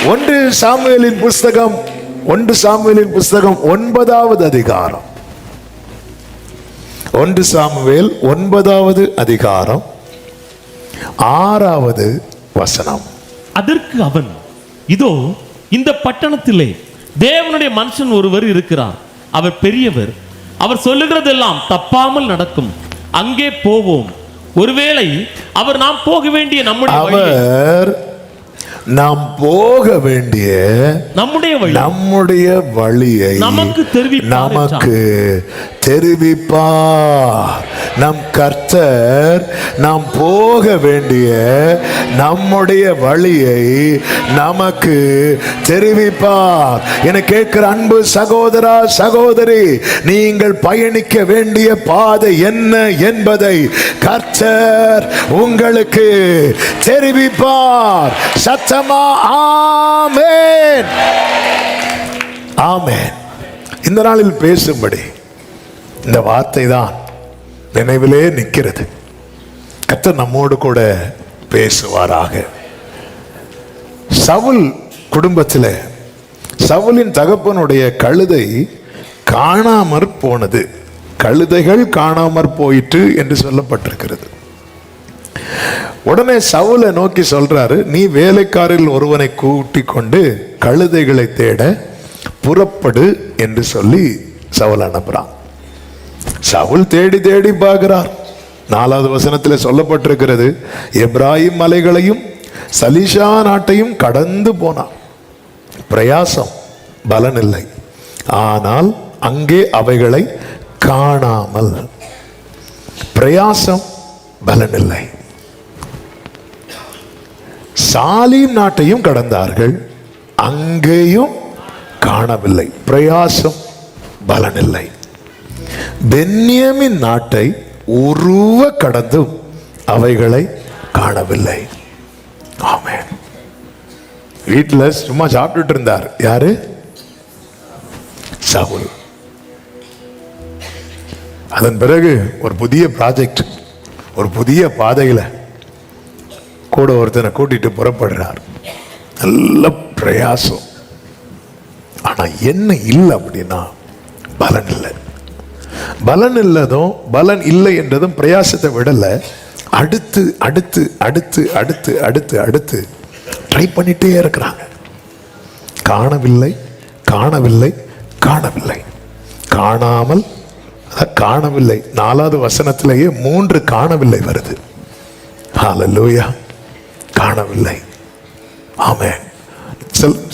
ஒன்று சாமுவேலின் புஸ்தகம் 9வது அதிகாரம். 1 சாமுவேல் 9வது அதிகாரம் 6வது வசனம். அதற்கு அவன், இதோ இந்த பட்டணத்திலே தேவனுடைய மனுஷன் ஒருவர் இருக்கிறார், அவர் பெரியவர், அவர் சொல்லுகிறதெல்லாம் தப்பாமல் நடக்கும், அங்கே போவோம், ஒருவேளை அவர் நாம் போக வேண்டிய நம்முடைய வழியை நமக்கு தெரிவிப்பார். நம் கர்த்தர் நாம் போக வேண்டிய நம்முடைய வழியை நமக்கு தெரிவிப்பார். என கேட்கிற அன்பு சகோதரா சகோதரி, நீங்கள் பயணிக்க வேண்டிய பாதை என்ன என்பதை கர்த்தர் உங்களுக்கு தெரிவிப்பார். சத்தமா ஆமென், ஆமென். இந்த நாளில் பேசும்படி இந்த வார்த்தை தான் நினைவிலே நிற்கிறது. கர்த்தர் நம்மோடு கூட பேசுவாராக. சவுல் குடும்பத்தில் சவுலின் தகப்பனுடைய கழுதை காணாமற் போனது. கழுதைகள் காணாமற் போயிற்று என்று சொல்லப்பட்டிருக்கிறது. உடனே சவுலை நோக்கி சொல்றாரு, நீ வேலைக்காரில் ஒருவனை கூட்டி கொண்டு கழுதைகளை தேட புறப்படு என்று சொல்லி சவுல் அனுப்புறான். சவுல் தேடி தேடி பார்க்கிறார். 4வது வசனத்தில் சொல்லப்பட்டிருக்கிறது, எப்ராயிம் மலைகளையும் சலிஷா நாட்டையும் கடந்து போனான். பிரயாசம் பலனில்லை, ஆனால் அங்கே அவைகளை காணாமல். பிரயாசம் பலனில்லை. சாலீம் நாட்டையும் கடந்தார்கள், அங்கேயும் காணவில்லை. பிரயாசம் பலனில்லை. பென்யமின் நாட்டை உருவ கடந்தும் அவைகளை காணவில்லை. ஆமென். வீட்டில் சும்மா சாப்பிட்டுட்டு இருந்தார். யாரு? சவுல். அதன் பிறகு ஒரு புதிய ப்ராஜெக்ட், ஒரு புதிய பாதையில கூட ஒருத்தனை கூட்டிட்டு புறப்படுறார். நல்ல பிரயாசம், ஆனா என்ன இல்லை அப்படின்னா பலன் இல்லை. பலன் இல்லதும் பலன் இல்லை என்றதும் பிரயாசத்தை விடல. அடுத்து அடுத்து அடுத்து அடுத்து அடுத்து அடுத்து ட்ரை பண்ணிட்டே இருக்கிறாங்க. காணவில்லை, காணவில்லை, காணவில்லை. காணாமல் காணவில்லை. 4வது வசனத்திலேயே 3 காணவில்லை வருது. ஹல்லேலூயா. காணவில்லை. ஆமென்.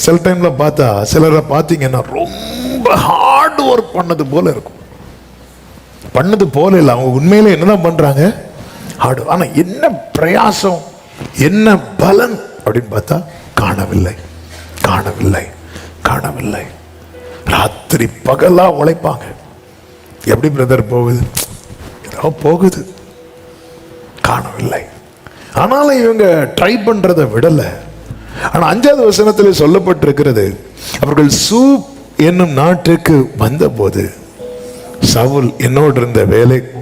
சில டைம்ல பார்த்தா சிலரை பார்த்தீங்கன்னா ரொம்ப ஹார்ட் ஒர்க் பண்ணது போல இருக்கும். பண்ணது போல இல்லை, அவங்க உண்மையில என்னதான் பண்றாங்க? ஹார்ட். ஆனா என்ன பிரயாசம், என்ன பலன் அப்படின்னு பார்த்தா காணவில்லை, காணவில்லை, காணவில்லை. ராத்திரி பகலா உழைப்பாங்க. எப்படி பிரதர் போகுது? ஏதோ போகுது, காணவில்லை. ஆனாலும் இவங்க ட்ரை பண்றதை விடல. ஆனா 5வது வசனத்தில் சொல்லப்பட்டிருக்கிறது, அவர்கள் சூப் என்னும் நாட்டுக்கு வந்த போது சவுல்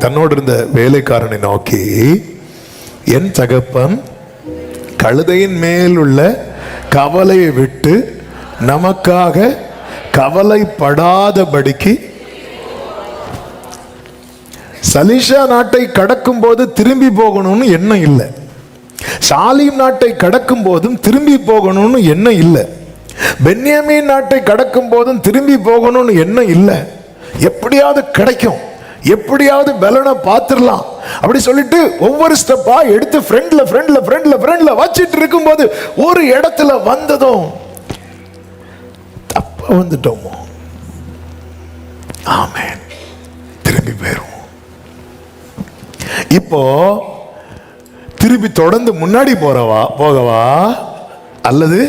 தன்னோடு இருந்த வேலைக்காரனை நோக்கி, என் தகப்பன் கழுதையின் மேல் உள்ள கவலையை விட்டு நமக்காக கவலைப்படாதபடிக்கு சலிஷா நாட்டை கடக்கும் போது திரும்பி போகணும்னு எண்ணம் இல்லை. சாலீம் நாட்டை கடக்கும் போதும் திரும்பி போகணும்னு எண்ணம் இல்லை. பென்யமீன் நாட்டை கடக்கும் போதும் திரும்பி போகணும்னு எண்ணம் இல்லை. எப்படியாவது கிடைக்கும், எப்படியாவது பலனை பார்த்துடலாம் அப்படி சொல்லிட்டு ஒவ்வொரு ஸ்டெப்பா எடுத்து ஃப்ரெண்ட்ல வச்சிட்டு இருக்கும்போது ஒரு இடத்துல வந்ததும் தப்பா வந்துட்டோமோ, ஆமென், திரும்பி போயிரும். இப்போ திருப்பி தொடர்ந்து முன்னாடி போகவா அல்லது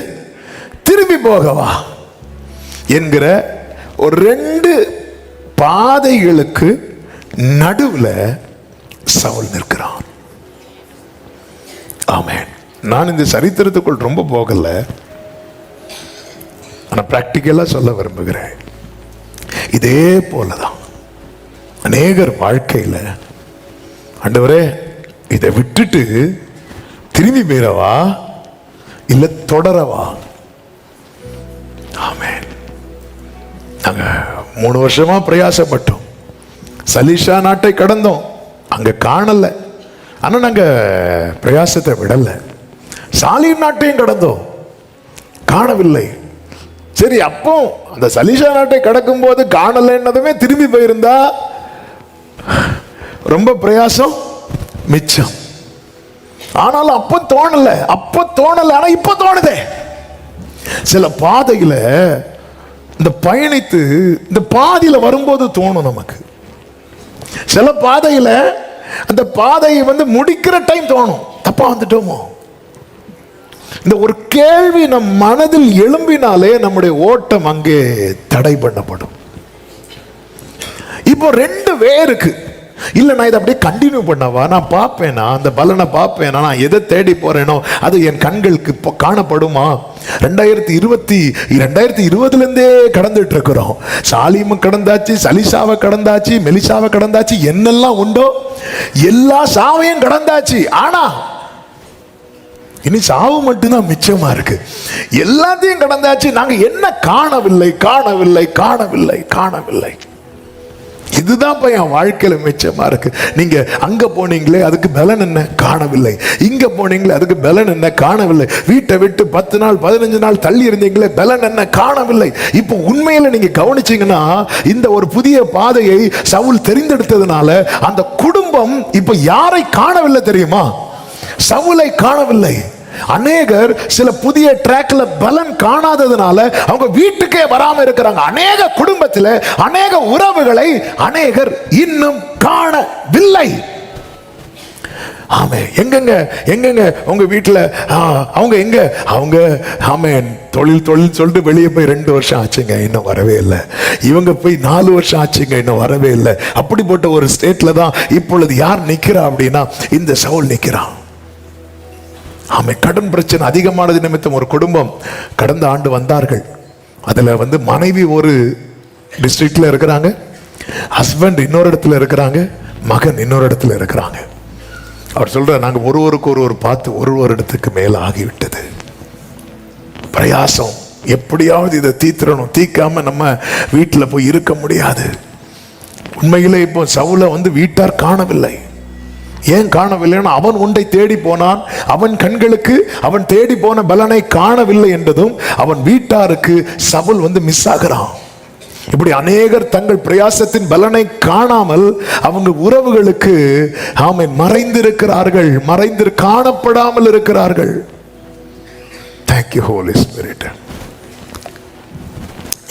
திரும்பி போகவா என்கிற ஒரு 2 பாதைகளுக்கு நடுவுல சவுல் நிற்கிறான். ஆமென். நான் இந்த சரித்திரத்துக்குள் ரொம்ப போகல, ஆனா பிராக்டிக்கலா சொல்ல விரும்புகிறேன். இதே போலதான் அநேகர் வாழ்க்கையில, ஆண்டவரே இதை விட்டுட்டு திரும்பி போயிடவா இல்ல தொடரவா ஆமென். நாங்க 3 வருஷமா பிரயாசப்பட்டோம். சலீஷா நாட்டை கடந்தோம், அங்க காணல. ஆனா நாங்க பிரயாசத்தை விடல. சாலீம் நாட்டையும் கடந்தோம், காணவில்லை. சரி, அப்போ அந்த சலீஷா நாட்டை கடக்கும் போது காணலன்னதுமே திரும்பி போயிருந்தா ரொம்ப பிரயாசம் மிச்சம். ஆனாலும் அப்ப தோணல, ஆனா இப்ப தோணுதே. சில பாதையில இந்த பயணித்து இந்த பாதையில வரும்போது தோணும் நமக்கு. சில பாதையில அந்த பாதையை முடிக்கிற டைம் தோணும், தப்பா வந்துட்டோமோ. இந்த ஒரு கேள்வி நம் மனதில் எழும்பினாலே நம்முடைய ஓட்டம் அங்கே தடை பண்ணப்படும். இப்போ 2 வே இருக்கு. இல்ல, நான் இதை அப்படியே கண்டினியூ பண்ணவா, நான் பார்ப்பேனா, அந்த பலனை பார்ப்பேனா, நான் எதை தேடி போறேனோ அது என் கண்களுக்கு காணப்படுமா? 2020 இருந்தே கடந்துட்டு இருக்கிறோம். சாலீம் கடந்தாச்சு, சலிசாவை கடந்தாச்சு, மெலிசாவை கடந்தாச்சு, என்னெல்லாம் உண்டோ எல்லா சாவையும் கடந்தாச்சு. ஆனா இனி சாவு மட்டும்தான் மிச்சமா இருக்கு. எல்லாத்தையும் கடந்தாச்சு, நாங்க என்ன காணவில்லை. இதுதான் என் வாழ்க்கையில மிச்சமா இருக்கு. நீங்க அங்க போனீங்களே, அதுக்கு பலன் என்ன? காணவில்லை. இங்க போனீங்களே, அதுக்கு பலன் என்ன? காணவில்லை. வீட்டை விட்டு 10 நாள் 15 நாள் தள்ளி இருந்தீங்களே, பலன் என்ன? காணவில்லை. இப்போ உண்மையில நீங்க கவனிச்சீங்கன்னா, இந்த ஒரு புதிய பாதையை சவுல் தெரிந்தெடுத்ததுனால அந்த குடும்பம் இப்ப யாரை காணவில்லை தெரியுமா? சவுலை காணவில்லை. அநேகர் சில புதிய ட்ராக்ல பலன் காணாததுனால அவங்க வீட்டுக்கே வராம இருக்கிறாங்க. அநேக குடும்பத்தில் அநேக உறவுகளை அநேகர் இன்னும் காணவில்லை. ஆமே, எங்கெங்க உங்க வீட்டுல அவங்க எங்க? அவங்க ஆமேன் தொழில் சொல்லிட்டு வெளியே போய் 2 வருஷம் ஆச்சுங்க, இன்னும் வரவே இல்லை. இவங்க போய் 4 வருஷம் ஆச்சுங்க, இன்னும் வரவே இல்லை. அப்படிப்பட்ட ஒரு ஸ்டேட்ல தான் இப்பொழுது யார் நிக்கிறா அப்படின்னா இந்த சவுல் நிக்கிறான். ஆமை, கடன் பிரச்சனை அதிகமானது நிமித்தம் ஒரு குடும்பம் கடந்த ஆண்டு வந்தார்கள். அதுல மனைவி ஒரு டிஸ்ட்ரிக்ட்ல இருக்கிறாங்க, ஹஸ்பண்ட் இன்னொரு இடத்துல இருக்கிறாங்க, மகன் இன்னொரு இடத்துல இருக்கிறாங்க. அவர் சொல்ற, நாங்க ஒருவருக்கு பார்த்து ஒரு இடத்துக்கு மேல ஆகிவிட்டது. பிரயாசம், எப்படியாவது இதை தீர்த்தணும், தீர்க்காம நம்ம வீட்டுல போய் இருக்க முடியாது. உண்மையிலே இப்போ சவுல வீட்டார் காணவில்லை. ஏன் காணவில்லைன்னா, அவன் ஒன்றை தேடி போனான். அவன் கண்களுக்கு அவன் தேடி போன பலனை காணவில்லை என்றதும் அவன் வீட்டாருக்கு சவுல் மிஸ் ஆகிறான். இப்படி அநேகர் தங்கள் பிரயாசத்தின் பலனை காணாமல் அவங்க உறவுகளுக்கு ஆமென் மறைந்திருக்கிறார்கள், காணப்படாமல் இருக்கிறார்கள். Thank you Holy Spirit.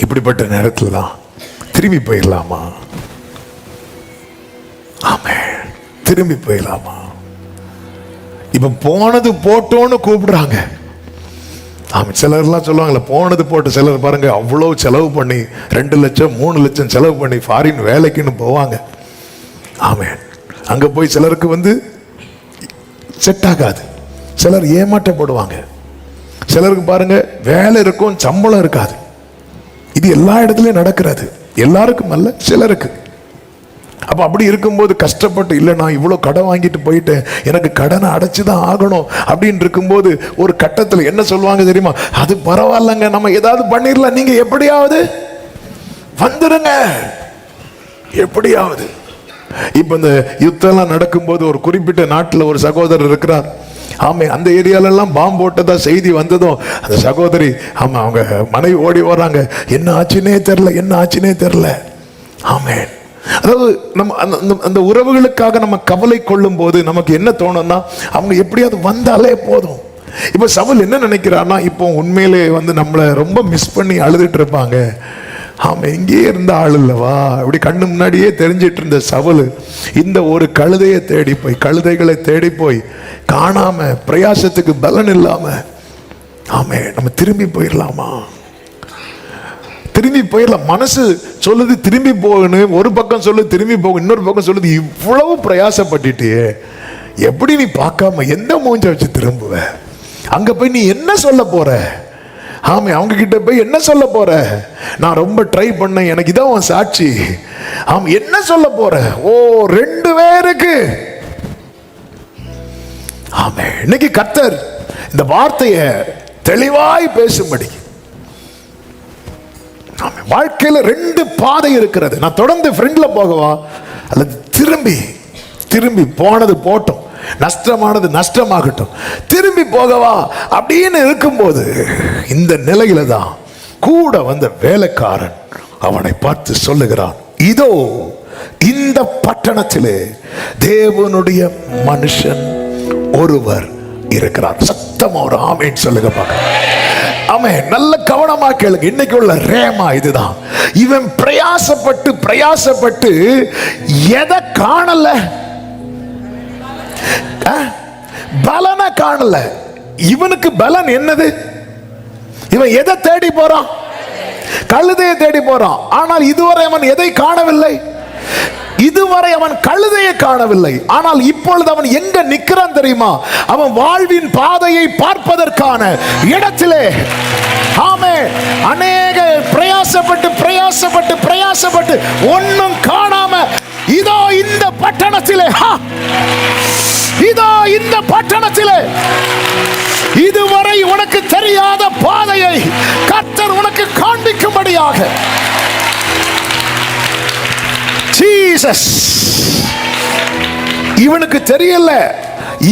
இப்படிப்பட்ட நேரத்தில் தான் திரும்பி போயிடலாமா? ஆமென், திரும்பி போயிடலாமா? இப்ப போனது போட்டோன்னு கூப்பிடுறாங்க. ஆமா, சிலர்லாம் சொல்லுவாங்களே போனது போட்டு. சிலர் பாருங்க, அவ்வளவு செலவு பண்ணி 2 லட்சம் 3 லட்சம் செலவு பண்ணி ஃபாரின் வேலைக்குன்னு போவாங்க. ஆமென், அங்க போய் சிலருக்கு செட் ஆகாது. சிலர் ஏமாற்றப்படுவாங்க. சிலருக்கு பாருங்க வேலை இருக்கும், சம்பளம் இருக்காது. இது எல்லா இடத்துலயும் நடக்கிறது, எல்லாருக்கும் அல்ல, சிலருக்கு. அப்ப அப்படி இருக்கும்போது கஷ்டப்பட்டு, இல்லை நான் இவ்வளவு கடன் வாங்கிட்டு போயிட்டேன், எனக்கு கடனை அடைச்சுதான் ஆகணும் அப்படின்னு இருக்கும்போது ஒரு கட்டத்தில் என்ன சொல்லுவாங்க தெரியுமா? அது பரவாயில்லங்க, நம்ம ஏதாவது பண்ணிடலாம், நீங்க எப்படியாவது வந்துருங்க, எப்படியாவது. இப்ப இந்த யுத்தம் எல்லாம் நடக்கும்போது ஒரு குறிப்பிட்ட நாட்டில் ஒரு சகோதரர் இருக்கிறார். ஆமே, அந்த ஏரியாலெல்லாம் பாம்பு போட்டதா செய்தி வந்ததும் அந்த சகோதரி ஆமா அவங்க மனைவி ஓடி வர்றாங்க. என்ன ஆச்சுன்னே தெரியல. ஆமே, அதாவது நம்ம அந்த உறவுகளுக்காக நம்ம கவலை கொள்ளும் போது நமக்கு என்ன தோணும்னா, அவங்க எப்படியாவது வந்தாலே போதும். இப்ப சவுல் என்ன நினைக்கிறான்னா, இப்போ உண்மையிலே நம்மளை ரொம்ப மிஸ் பண்ணி அழுதுட்டு இருப்பாங்க. ஆமா, இங்கே இருந்த ஆள் இல்லவா, இப்படி கண்ணு முன்னாடியே தெரிஞ்சிட்டு இருந்த சவுல் இந்த ஒரு கழுதைகளை தேடி போய் காணாம, பிரயாசத்துக்கு பலன் இல்லாம, ஆமே நம்ம திரும்பி போயிடலாமா? திரும்பி போயிடலாம். மனசு சொல்லுது திரும்பி போகணும், ஒரு பக்கம் சொல்லுது திரும்பி போக, இன்னொரு பக்கம் சொல்லுது இவ்வளவு பிரயாசப்பட்டுட்டே எப்படி நீ பார்க்காம எந்த மூஞ்ச வச்சு திரும்புவ? அங்க போய் நீ என்ன சொல்ல போற? ஆமே, அவங்க கிட்ட போய் என்ன சொல்ல போற? நான் ரொம்ப ட்ரை பண்ணேன், எனக்கு இதான் உன் சாட்சி. ஆமா, என்ன சொல்ல போற? ஓ, 2 பேருக்கு. ஆமே, இன்னைக்கு கர்த்தர் இந்த வார்த்தையை தெளிவாய் பேசும்படி வாழ்க்கையில ரெண்டு பாதை இருக்கிறது. நான் தொடர்ந்து ஃப்ரெண்ட்ல போகவா அல்லது திரும்பி போனது போட்டோம், நஷ்டமானது நஷ்டமாகட்டும், திரும்பி போகவா அப்படின்னு இருக்கும்போது இந்த நிலையில தான் கூட வந்த வேலைக்காரன் அவனை பார்த்து சொல்லுகிறான், இதோ இந்த பட்டணத்திலே தேவனுடைய மனுஷன் ஒருவர் இருக்கிறார். சத்தமா ஒரு ஆமேன் சொல்லுங்க பார்க்க. ஆமென். நல்ல கவனமா கேளுங்க. இன்னைக்கு உள்ள ரேமா இதுதான். இவன் பிரயாசப்பட்டு எதை காணல? பலனை காணல. இவனுக்கு பலன் என்னது? இவன் எதை தேடி போறான்? கழுதையை தேடி போறான். ஆனால் இதுவரை அவன் எதை காணவில்லை? இதுவரை அவன் கழுதையை காணவில்லை. ஆனால் இப்பொழுது அவன் எங்க நிற்கிறான் தெரியுமா? அவன் வாழ்வின் பாதையை பார்ப்பதற்கான இடத்திலே. ஆமென். அநேக பிரயாசப்பட்டு ஒன்னும் காணாம இதோ இந்த பட்டணத்திலே, இதோ இந்த பட்டணத்திலே இதுவரை உனக்கு தெரியாத பாதையை கர்த்தர் உனக்கு காண்பிக்கும்படியாக. ஜீசஸ். இவனுக்கு தெரியல,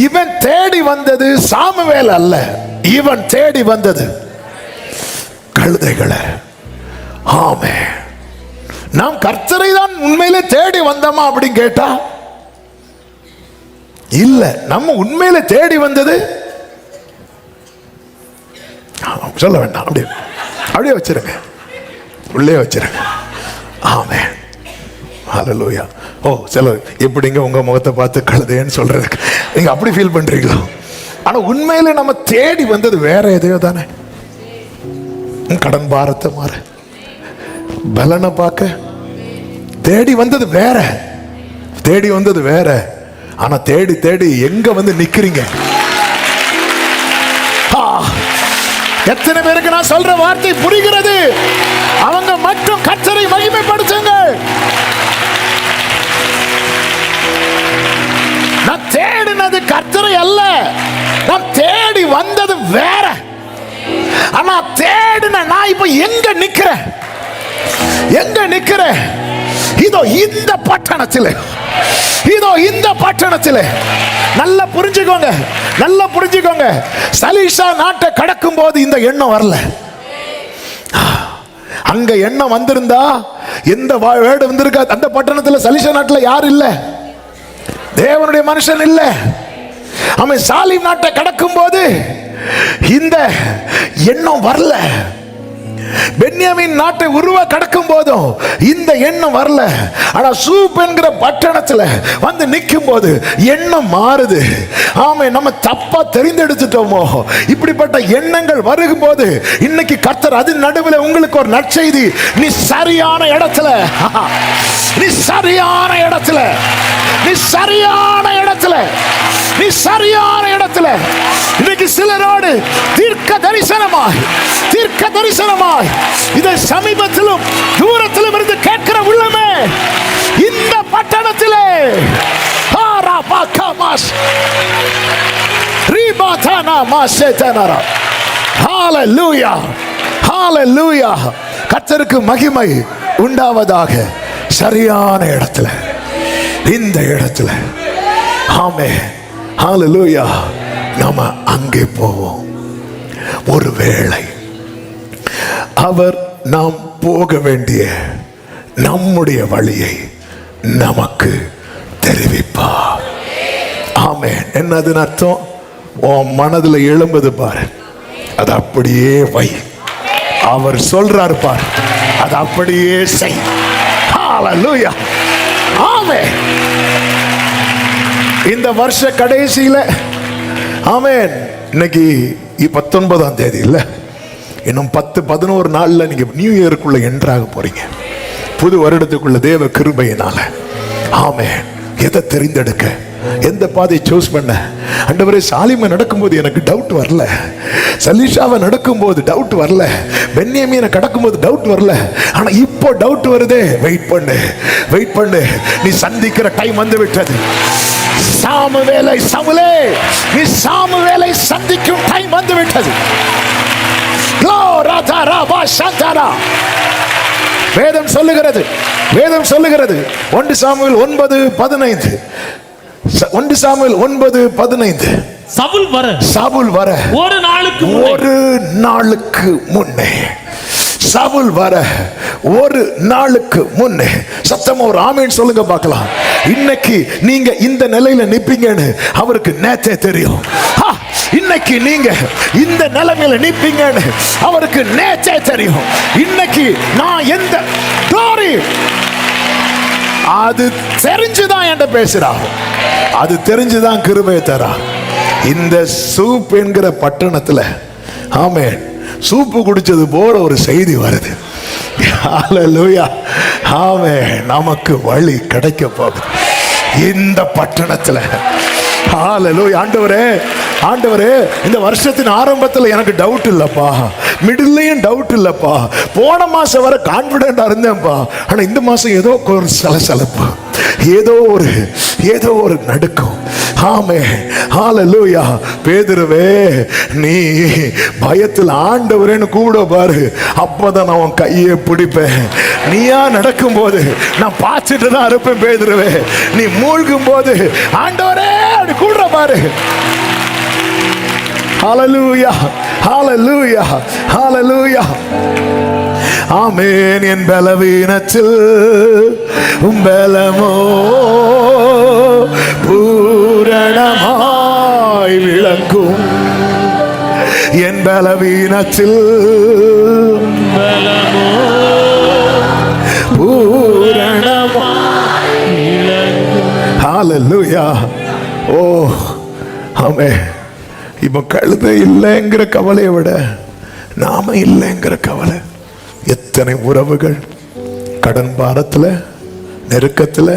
இவன் தேடி வந்தது சாமுவேல் அல்ல, இவன் தேடி வந்தது கழுதைகளை. ஆமென். நாம் கர்த்தரை தான் உண்மையிலே தேடி வந்தோமா அப்படின்னு கேட்டா இல்ல. நம்ம உண்மையிலே தேடி வந்தது, சொல்ல வேண்டாம், அப்படியே வச்சிருங்க, உள்ளே வச்சிருங்க. ஆமென். ஹல்லேலூயா. ஓ, சிலர் எப்படிங்க உங்க முகத்தை பார்த்து கழுதைன்னு சொல்றதுக்கு நீங்க அப்படி ஃபீல் பண்றீங்களோ? ஆனா உண்மையில நம்ம தேடி வந்தது வேற எதையோ தானே. கடன் பாரத்தை மாற, பலனை பார்க்க தேடி வந்தது வேற. ஆனா தேடி எங்க வந்து நிக்கிறீங்க? எத்தனை பேருக்கு நான் சொல்ற வார்த்தை புரிகிறது? அவங்க மட்டும் கர்த்தரை மகிமைப்படுத்துங்க. நான் தேடினது கர்த்தரை அல்ல, நான் தேடி வந்தது வேற. ஆனா தேடின நான் இப்ப எங்க நிக்கிறேன்? இதோ இந்த பட்டணத்திலே. நல்லா புரிஞ்சுக்கோங்க. சலீஷா நாட்டை கடக்கும் போது இந்த எண்ணம் வரல. அங்க எண்ணம் வந்திருந்தா எந்த வேர்டு வந்திருக்கா? அந்த பட்டணத்துல சலீஷா நாட்டுல யார் இல்ல? தேவனுடைய மனுஷன் இல்ல. அவன் சாலிம் நாட்டை கடக்கும் போது இந்த எண்ணம் வரல. பென்யாமின் நாட்டை உருவ கடக்கும் போதும் இந்த எண்ணம் வரல. ஆனா சூப் என்கிற பட்டணத்துல வந்து நிற்கும் போது எண்ணம் மாறுது. ஆமே, நம்ம தப்பா தெரிந்தெடுத்துட்டோமோ? இப்படிப்பட்ட எண்ணங்கள் வருகும் போது இன்னைக்கு கர்த்தர் அது நடுவில் உங்களுக்கு ஒரு நற்செய்தி. நீ சரியான இடத்துல இன்னைக்கு சிலரோடு தீர்க்க தரிசனமாய் இதை சமீபத்திலும் தூரத்திலும் இருந்து கேட்கிற உள்ளமே, இந்த பட்டணத்திலே கர்த்தருக்கு மகிமை உண்டாவதாக. சரியான இடத்துல, இந்த இடத்துல. ஆமென். ஹல்லேலூயா. நாம அங்கே போவோம். ஒருவேளை அவர் நாம் போக வேண்டிய நம்முடைய வழியை நமக்கு தெரிவிப்பார். ஆமென். என்னதுன்னு அர்த்தம்? உன் மனதில் எழும்புது பாரு, அது அப்படியே வை. அவர் சொல்றார் பார், அது அப்படியே செய். ஹல்லேலூயா. ஆமென். இந்த வருஷ கடைசியில, ஆமென், இன்னைக்கு 19ஆம் தேதி இல்ல, இன்னும் 10-11 நாள்ல நீங்க நியூ இயருக்குள்ள என்ட்ராக போறீங்க, புது வருடத்துக்குள்ள தேவ கிருபையினால. ஆமென். எதை தெரிந்தெடுக்க, எந்த பாதையை சூஸ் பண்ண? ஆண்டவரே, சாலிமை நடக்கும்போது எனக்கு டவுட் வரல, சலீஷாவை நடக்கும்போது டவுட் வரல, பென்யாமீனை கடக்கும்போது டவுட் வரல, ஆனா இப்போ டவுட் வருதே. வெயிட் பண்ணு, நீ சந்திக்கிற டைம் வந்து விட்டது. சாமுவேலை நீ சாமுவேலை சந்திக்கும் டைம் வந்து விட்டது. வேதம் சொல்லுகிறது, வேதம் சொல்லுகிறது. 1 சாமுவேல் 9:15. 1 சாமுவேல் 9:15. சவுல் வர ஒரு நாளுக்கு முன்னே சவுல் வர ஒரு நாளுக்கு முன்னே. சத்தமா ஒரு ஆமேன் சொல்லுங்க பார்க்கலாம். இன்னைக்கு நீங்க இந்த நிலையில நிப்பீங்கன்னு அவருக்கு நேத்தே தெரியும். இன்னைக்கு நீங்க இந்த நிலைமையில நிப்பீங்கன்னு அவருக்கு நேத்தே தெரியும். இன்னைக்கு நான் எந்த அது தெரிஞ்சுதான் என்கிட்ட பேசுறா, அது தெரிஞ்சுதான் கிருபையை தரா. இந்த சூப் என்கிற பட்டணத்துல ஆமென் சூப்பு குடிச்சது போல ஒரு செய்தி வருது. ஹல்லேலூயா. ஆமென். நமக்கு வழி கிடைக்க போகுது இந்த பட்டணத்துல. ஹல்லேலூயா. ஆண்டவரே, ஆண்டவரே, இந்த வருஷத்தின் ஆரம்பத்தில் எனக்கு டவுட் இல்லப்பா, மிடில்லையும் டவுட் இல்லப்பா, போன மாசம் வர கான்பிடண்டா இருந்தேன்ப்பா, ஆனா இந்த மாசம் ஏதோ ஒரு சலசலப்பு, ஏதோ ஒரு நடுக்கம். ஆமென். ஹல்லேலூயா. பேதுருவே, நீ பயத்தில் ஆண்டவரேன்னு கூட பாரு, அப்பதான் நான் உன் கையை பிடிப்பேன். நீயா நடக்கும் போது நான் பார்த்துட்டு தான் இருப்பேன். பேதுருவே, நீ மூழ்கும் போது ஆண்டவரே அப்படி கூட பாரு. ஹல்லேலூயா, ஹல்லேலூயா, ஹல்லேலூயா. ஆமென். என் பலவீனத்தில் பலமோ பூரணமாய் விளங்கும். என் பலவீனத்தில் பலமோ பூரணமாய் விளங்கும். ஹல்லேலூயா. ஓ ஆமென். இப்ப கழுதை இல்லைங்கிற கவலையை விட நாம இல்லைங்கிற கவலை. எத்தனை உறவுகள் கடன் பாரத்துல, நெருக்கத்துல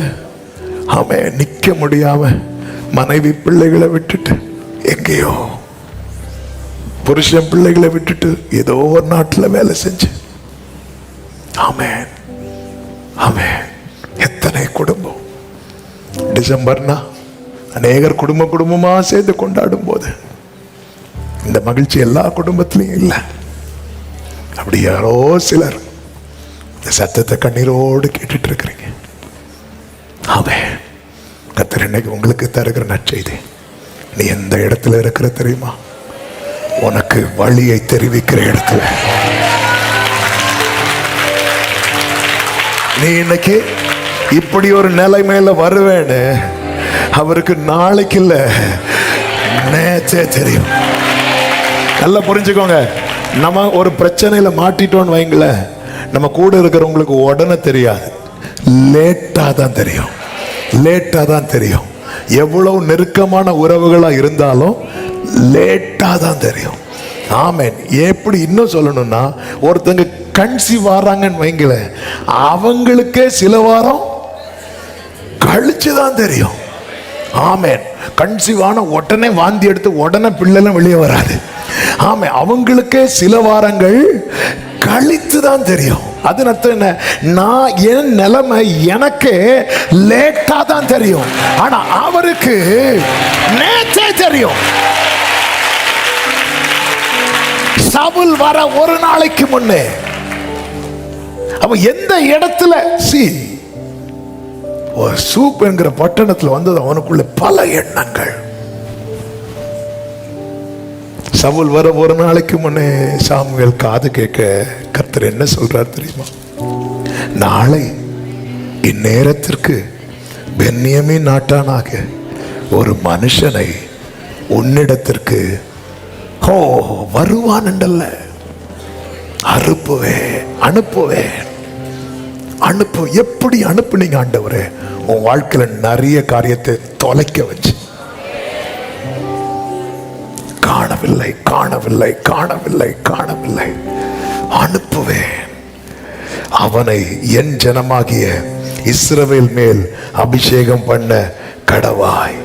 அவன் நிக்க முடியாம மனைவி பிள்ளைகளை விட்டுட்டு எங்கேயோ, புருஷன் பிள்ளைகளை விட்டுட்டு ஏதோ ஒரு நாட்டுல வேலை செஞ்சு. ஆமென், ஆமென். எத்தனை குடும்பம் டிசம்பர்னா அநேகர் குடும்பமா சேர்ந்து கொண்டாடும் போது இந்த மகிழ்ச்சி எல்லா குடும்பத்திலையும் இல்லை. அப்படி யாரோ சிலர் இந்த சத்தத்தை கண்ணீரோடு கேட்டுட்டு இருக்கிறீங்க. ஆமென். கர்த்தர் இன்னைக்கு உங்களுக்கு தருகிற நற்செய்தி, நீ எந்த இடத்துல இருக்கிற தெரியுமா? உனக்கு வழியை தெரிவிக்கிற இடத்துல. நீ இன்னைக்கு இப்படி ஒரு நிலைமையில வருவேன்னு அவருக்கு நாளைக்கு இல்ல, நேற்றே தெரியும். நல்லா புரிஞ்சுக்கோங்க. நம்ம ஒரு பிரச்சனையில மாட்டிட்டோன்னு வைங்கள, நம்ம கூட இருக்கிறவங்களுக்கு உடனே தெரியாது, லேட்டா தான் தெரியும், லேட்டா தான் தெரியும். எவ்வளவு நெருக்கமான உறவுகளா இருந்தாலும் லேட்டா தான் தெரியும். ஆமென். எப்படி இன்னும் சொல்லணும்னா, ஒருத்தங்க கன்சீவ் ஆறாங்கன்னு வைங்கள, அவங்களுக்கே சில வாரம் கழிச்சுதான் தெரியும். ஆமென். கன்சீவ் ஆன உடனே வாந்தி எடுத்து உடனே பிள்ளைலாம் வெளியே வராது. ஆமே, அவங்களுக்கே சில வாரங்கள் கழித்து தான் தெரியும். அது என்ன, நான் என் நிலைமை எனக்கு லேட்டா தான் தெரியும், ஆனா அவருக்கு நேற்றே தெரியும். சவுல் வர ஒரு நாளைக்கு முன்னே அவ எந்த இடத்துல சூப் என்கிற பட்டணத்தில் வந்தது, அவனுக்குள்ள பல எண்ணங்கள். சவுல் வர ஒரு நாளைக்கு முன்னே சாமுவேல் காது கேட்க கர்த்தர் என்ன சொல்றார் தெரியுமா? நாளை இந்நேரத்திற்கு பென்யமீன் நாட்டானாக ஒரு மனுஷனை உன்னிடத்திற்கு வருவான் என்றல்ல, அனுப்புவேன். எப்படி அனுப்புனீங்க ஆண்டவரே? உன் வாழ்க்கையில நிறைய காரியத்தை தொலைக்க வச்சு, காணவில்லை. அனுப்புவேன். அவனை என் ஜனமாகிய இஸ்ரவேல் மேல் அபிஷேகம் பண்ண கடவாய்.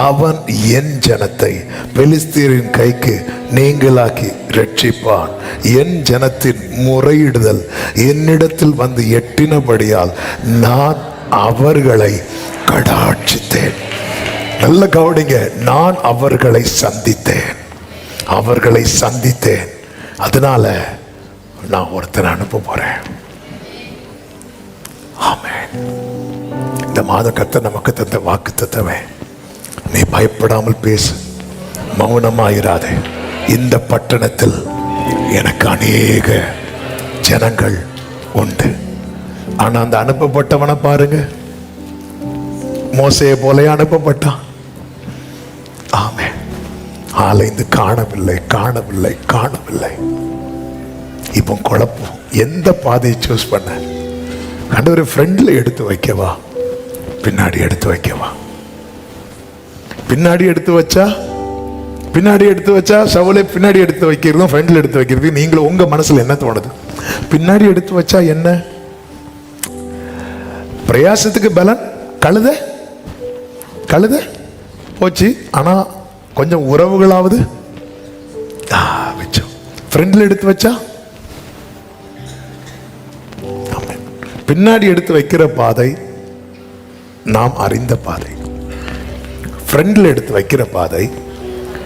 அவன் என் ஜனத்தை பெலிஸ்தீரின் கைக்கு நீங்களாக்கி ரட்சிப்பான். என் ஜனத்தின் முறையிடுதல் என்னிடத்தில் வந்து எட்டினபடியால் நான் அவர்களை கடாட்சித்தேன். நல்ல கவனிங்க, நான் அவர்களை சந்தித்தேன். அதனால நான் ஒருத்தனை அனுப்ப போறேன். இந்த மாத கர்த்தர் நமக்கு தந்த வாக்கு தத்தவே, நீ பயப்படாமல் பேசு, மௌனமாயிராதே. இந்த பட்டணத்தில் எனக்கு அநேக ஜனங்கள் உண்டு. ஆனா அந்த அனுப்பப்பட்டவனை பாருங்க, மோசையை போல அனுப்பப்பட்டான். ஆமென். ஆலைந்து காணவில்லை, காணவில்லை, காணவில்லை. இப்போ குழப்பம். எந்த பாதையை சூஸ் பண்ண? ஆண்டவரே, ஃப்ரெண்ட்ல எடுத்து வைக்கவா, பின்னாடி எடுத்து வைக்கவா? பின்னாடி எடுத்து வச்சா, பின்னாடி எடுத்து வச்சா சவுலை பின்னாடி எடுத்து வைக்கிறதும் ஃப்ரெண்ட்ல எடுத்து வைக்கிறது, நீங்களும் உங்க மனசுல என்ன தோணுது? பின்னாடி எடுத்து வச்சா என்ன பிரயாசத்துக்கு பலன்? கழுத கழுத போச்சு. ஆனா கொஞ்சம் உறவுகளாவது வச்சோம். ஃப்ரெண்ட்ல எடுத்து வச்சா, பின்னாடி எடுத்து வைக்கிற பாதை நாம் அறிந்த பாதை, ஃப்ரெண்ட்ல எடுத்து வைக்கிற பாதை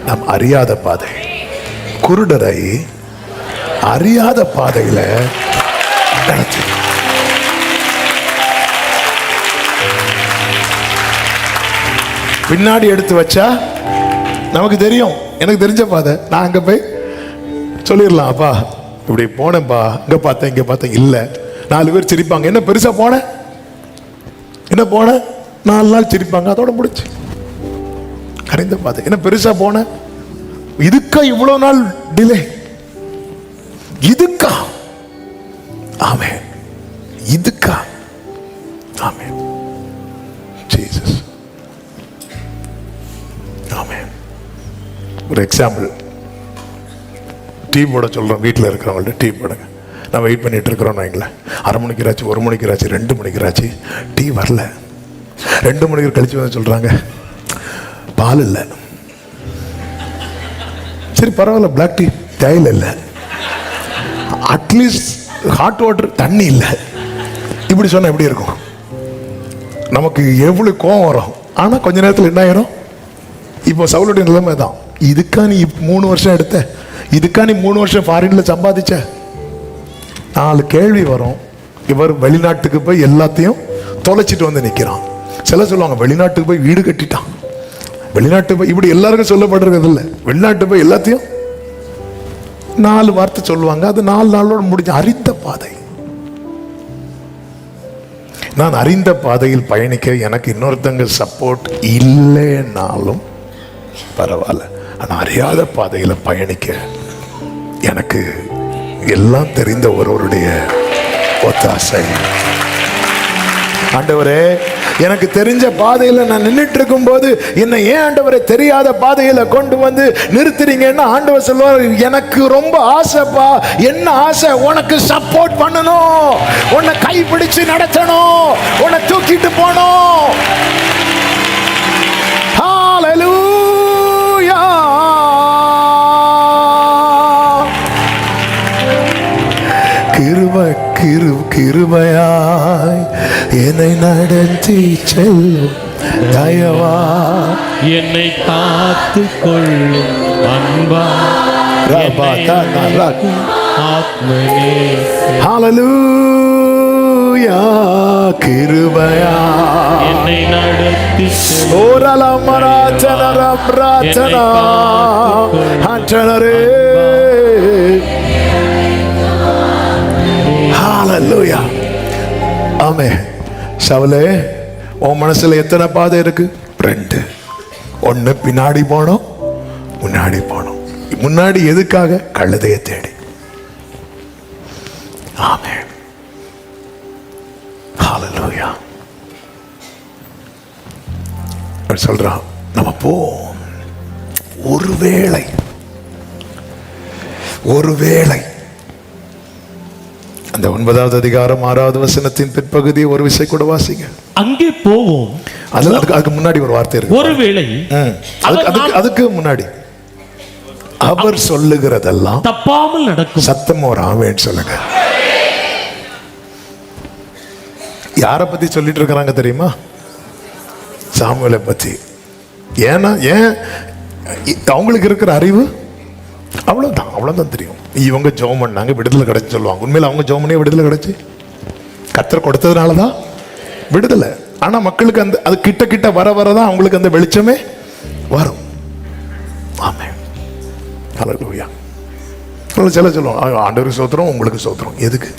நாம் அறியாத பாதை. குருடரை அறியாத பாதையில நடத்தி, பின்னாடி எடுத்து வச்சா நமக்கு தெரியும், எனக்கு தெரிஞ்ச பாதை, நான் அங்க போய் சொல்லிடலாம், அப்பா இப்படி போனேன்ப்பா, இங்க பார்த்தேன் இங்க பார்த்தேன். இல்ல, 4 பேர் சிரிப்பாங்க. என்ன பெருசா போன, என்ன போன, 4 நாள் சிரிப்பாங்க, அதோட முடிச்சு. அறிந்த பாதை. என்ன பெருசா போன, இதுக்கா இவ்வளவு நாள் டிலே, இதுக்கா? ஆமென். இதுக்கா? ஆமென். ஜீசஸ். ஆமென். ஒரு எக்ஸாம்பிள், டீ போட சொல்றோம். வீட்டில் இருக்கிறவங்கள்ட்ட டீ போடுங்க. நான் வெயிட் பண்ணிட்டு இருக்கிறோம் வைங்களேன். 1/2 மணிக்கு 1 மணிக்கு 2 மணிக்கு டீ வரல. 2 மணிக்கு கழிச்சு வந்து சொல்றாங்க, பால் இல்லை. சரி பரவாயில்ல, பிளாக் டீ தேயிலை இல்லை, அட்லீஸ்ட் ஹாட் வாட்டர் தண்ணி இல்லை. இப்படி சொன்னா எப்படி இருக்கும்? நமக்கு எவ்வளவு கோவம் வரும். ஆனா கொஞ்ச நேரத்தில் என்ன ஆயிரும்? இப்போ சவுளுடைய நிலைமை தான். இதுக்கா நீ 3 வருஷம் எடுத்த, இதுக்கா நீ 3 வருஷம் ஃபாரின்ல சம்பாதிச்ச? 4 கேள்வி வரும். இவர் வெளிநாட்டுக்கு போய் எல்லாத்தையும் தொலைச்சிட்டு வந்து நிற்கிறான். சில சொல்லுவாங்க வெளிநாட்டுக்கு போய் வீடு கட்டிட்டான், வெளிநாட்டு போய், இப்படி எல்லாருக்கும் சொல்லப்படுறது இல்லை. வெளிநாட்டு போய் எல்லாத்தையும் 4 வார்த்தை சொல்லுவாங்க. அது 4 நாளோட முடிஞ்ச. அறிந்த பாதை. நான் அறிந்த பாதையில் பயணிக்க எனக்கு இன்னொருத்தங்க சப்போர்ட் இல்லைன்னாலும் பரவாயில்ல. ஆனால் அறியாத பாதையில் பயணிக்க எனக்கு எல்லாம் தெரிந்த ஒருவருடைய ஒத்தாசை. ஆண்டவரே, எனக்கு தெரிஞ்ச பாதையில நான் நின்றுட்டு இருக்கும் போது என்னை ஏன் ஆண்டவரை தெரியாத பாதையில கொண்டு வந்து நிறுத்துறீங்கன்னா, ஆண்டவர் சொல்வார், எனக்கு ரொம்ப ஆசைப்பா. என்ன ஆசை? உனக்கு சப்போர்ட் பண்ணணும், உன்னை கைப்பிடிச்சு நடத்தணும், உன்னை தூக்கிட்டு போகணும். ஹல்லேலூயா. கிருபையாய் என்னை நடத்தி செல்லும் தயவா, என்னை காத்து கொள்ளும் அன்பா, ஆத்மனே. ஹல்லேலூயா. கிருபையாய் என்னை நடத்தி ஹல்லேலூயா. ஆமென். சவுலே, உன் மனசுல எத்தனை பாதை இருக்கு? 2. 1 பின்னாடி போனோம், முன்னாடி போனோம். முன்னாடி எதுக்காக? கழுதையை தேடி. ஆமென். ஹல்லேலூயா. சொல்றான், நம்ம போவோம். ஒருவேளை அந்த 9வது அதிகாரம் 6வது வசனத்தின் பிற்பகுதி ஒரு விசை கூட வாசிங்க. அங்கே போவோம். அதுக்கு முன்னாடி ஒரு வார்த்தை இருக்கு. ஒருவேளை அதுக்கு முன்னாடி அவர் சொல்லுகிறதெல்லாம் தப்பாமல் நடக்கும். சத்தம் ஒரு ஆமென் சொல்லுங்க. யாரை பத்தி சொல்லிட்டு இருக்கிறாங்க தெரியுமா? சாமுவேலை பத்தி. ஏன்னா ஏன் அவங்களுக்கு இருக்கிற அறிவு அவ்வளவுதான் தெரியும். இவங்க ஜெபம் பண்ணாங்க, விடுதலை கிடைச்சு சொல்லுவாங்க. உண்மையில அவங்க ஜெபம் பண்ணி விடுதலை கிடைச்சு கர்த்தர் கொடுத்ததுனாலதான் விடுதலை. ஆனா மக்களுக்கு அந்த அது கிட்ட கிட்ட வர வரதான் அவங்களுக்கு அந்த வெளிச்சமே வரும். ஆமென். ஹல்லேலூயா. சில சொல்லுவோம், ஆண்டவருக்கு சோத்திரம், உங்களுக்கு சோத்திரம். எதுக்கு?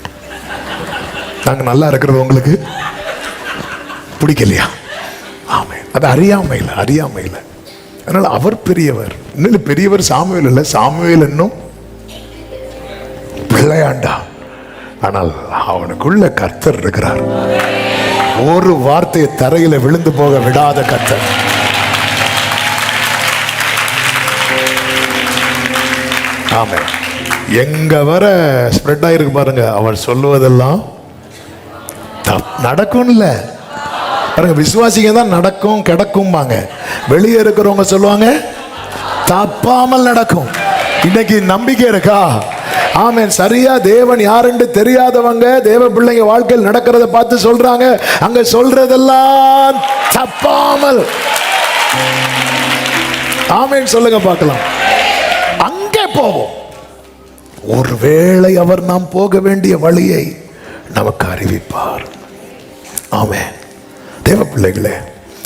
நாங்க நல்லா இருக்கிறது உங்களுக்கு பிடிக்கலையா? ஆமென். அது அறியாமையில். அதனால அவர் பெரியவர். இன்னும் பெரியவர் சாமுவேல் இல்லை, சாமுவேல் இன்னும் பிள்ளையாண்டா. ஆனால் அவனுக்குள்ள கர்த்தர் இருக்கிறார். ஒரு வார்த்தையை தரையில விழுந்து போக விடாத கர்த்தர். ஆமென். எங்க வர ஸ்ப்ரெட் ஆயிருக்கு பாருங்க. அவர் சொல்லுவதெல்லாம் நடக்கும் இல்ல பாருங்க. விசுவாசிங்க தான் நடக்கும் கிடக்கும்பாங்க. வெளியே இருக்கிறவங்க சொல்லுவாங்க தப்பாமல் நடக்கும். இன்னைக்கு நம்பிக்கை இருக்கா? ஆமென். சரியா தேவன் யாருன்னு தெரியாதவங்க தேவ பிள்ளைங்க வாழ்க்கையில் நடக்கிறத பார்த்து சொல்றாங்க, அங்க சொல்றதெல்லாம் தப்பாமல். ஆமென் சொல்லுங்க பார்க்கலாம். அங்கே போவோம். ஒருவேளை அவர் நாம் போக வேண்டிய வழியை நமக்கு அறிவிப்பார். ஆமென். தேவ பிள்ளைகளே,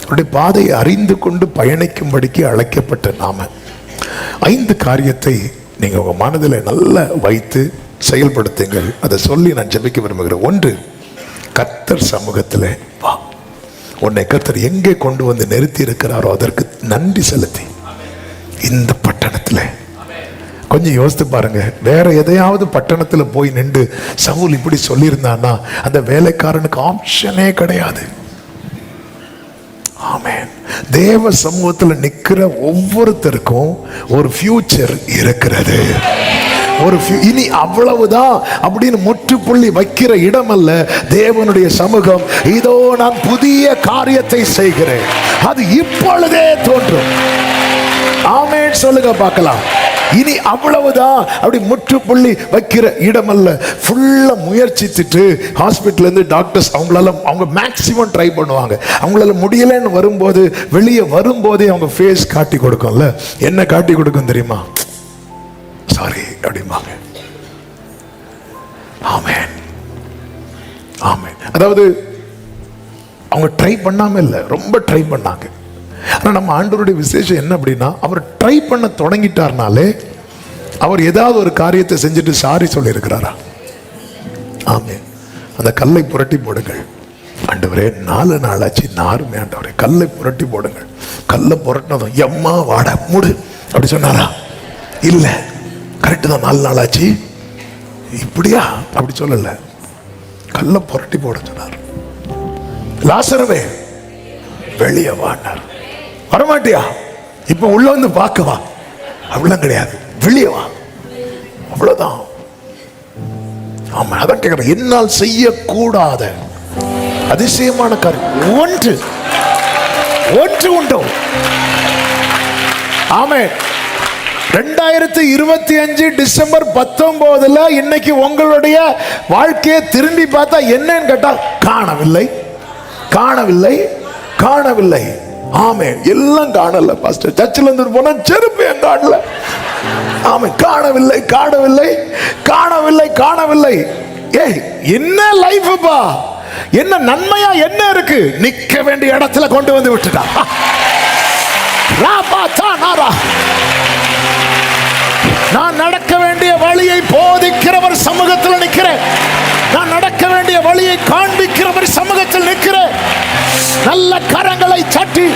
அவருடைய பாதையை அறிந்து கொண்டு பயணிக்கும்படிக்கு அழைக்கப்பட்ட நாம 5 காரியத்தை நீங்க உங்க மனதில் நல்லா வைத்து செயல்படுத்துங்கள். அதை சொல்லி நான் ஜெபிக்க விரும்புகிறேன். 1, கர்த்தர் சமூகத்தில் வா. உன்னை கர்த்தர் எங்கே கொண்டு வந்து நிறுத்தி இருக்கிறாரோ அதற்கு நன்றி செலுத்தி இந்த பட்டணத்தில் கொஞ்சம் யோசித்து பாருங்க. வேற எதையாவது பட்டணத்தில் போய் நின்று சவுல் இப்படி சொல்லியிருந்தான்னா அந்த வேலைக்காரனுக்கு ஆப்ஷனே கிடையாது. ஆமென். தேவ சமூகத்தில் நிற்கிற ஒவ்வொருத்தருக்கும் ஒரு ஃபியூச்சர் இருக்கிறது. இனி அவ்வளவுதான் அப்படின்னு முற்றுப்புள்ளி வைக்கிற இடம் அல்ல தேவனுடைய சமூகம். இதோ நான் புதிய காரியத்தை செய்கிறேன், அது இப்பொழுதே தோன்றும். ஆமென் சொல்லுங்க பார்க்கலாம். இனி அவ்வளவுதான் அப்படி முற்றுப்புள்ளி வைக்கிற இடம் அல்ல. ஃபுல்லா முயற்சித்துட்டு ஹாஸ்பிட்டல் இருந்து டாக்டர்ஸ் அவங்க மேக்சிமம் ட்ரை பண்ணுவாங்க. அவங்களால முடியலன்னு வரும்போது வெளியே வரும்போதே அவங்க ஃபேஸ் காட்டி கொடுக்கும்ல. என்ன காட்டி கொடுக்கும் தெரியுமா? சாரி அப்படிம்பாங்க. ஆமென். ஆமென். அதாவது அவங்க ட்ரை பண்ணாம இல்லை, ரொம்ப ட்ரை பண்ணாங்க. ஆனால் நம்ம ஆண்டவருடைய விசேஷம் என்ன அப்படின்னா, அவர் ட்ரை பண்ண தொடங்கிட்டார்னாலே அவர் ஏதாவது ஒரு காரியத்தை செஞ்சுட்டு சாரி சொல்லியிருக்கிறாரா? ஆமென். அந்த கல்லை புரட்டி போடுங்கள். ஆண்டவரே 4 நாளாச்சு நாருமே ஆண்டவரே, கல்லை புரட்டி போடுங்கள். கல்லை புரட்டினதும் எம்மா வாட மூடு அப்படி சொன்னாரா? இல்லை, கரெக்டு தான், 4 நாளாச்சு. இப்படியா? அப்படி சொல்லல, கல்லை புரட்டி போட சொன்னார். லாசருவே வெளியே வாண்டார். வரமாட்டியா? இப்ப உள்ள வந்து பார்க்கவா? அப்படிலாம் கிடையாது, வெளியே வா, அவ்வளவுதான். ஆமா, அதான் கேட்கிறேன். என்னால் செய்யக்கூடாத அதிசயமான காரியம் ஒன்று உண்டு. ஆமென். 2025 டிசம்பர் 19 இன்னைக்கு உங்களுடைய வாழ்க்கையை திரும்பி பார்த்தா என்னன்னு கேட்டா காணவில்லை. ஆமென். எல்லாம் காணல பாஸ்டர். சர்ச்சில் இருந்து போனா செருப்பு என் காணல. ஆமென். காணவில்லை. ஏய், என்ன லைஃப்ப்பா, என்ன நன்மையா என்ன இருக்கு? நிக்க வேண்டிய இடத்துல கொண்டு வந்து விட்டுட்டா. நான் நடக்க வேண்டிய வழியை போதிக்கிறவர் சமூகத்தில் நிற்கிறேன். நான் நடக்க வேண்டிய வழியை காண்பிக்கிறவர் சமூகத்தில் நிற்கிறேன். நல்ல கரங்களை சட்டி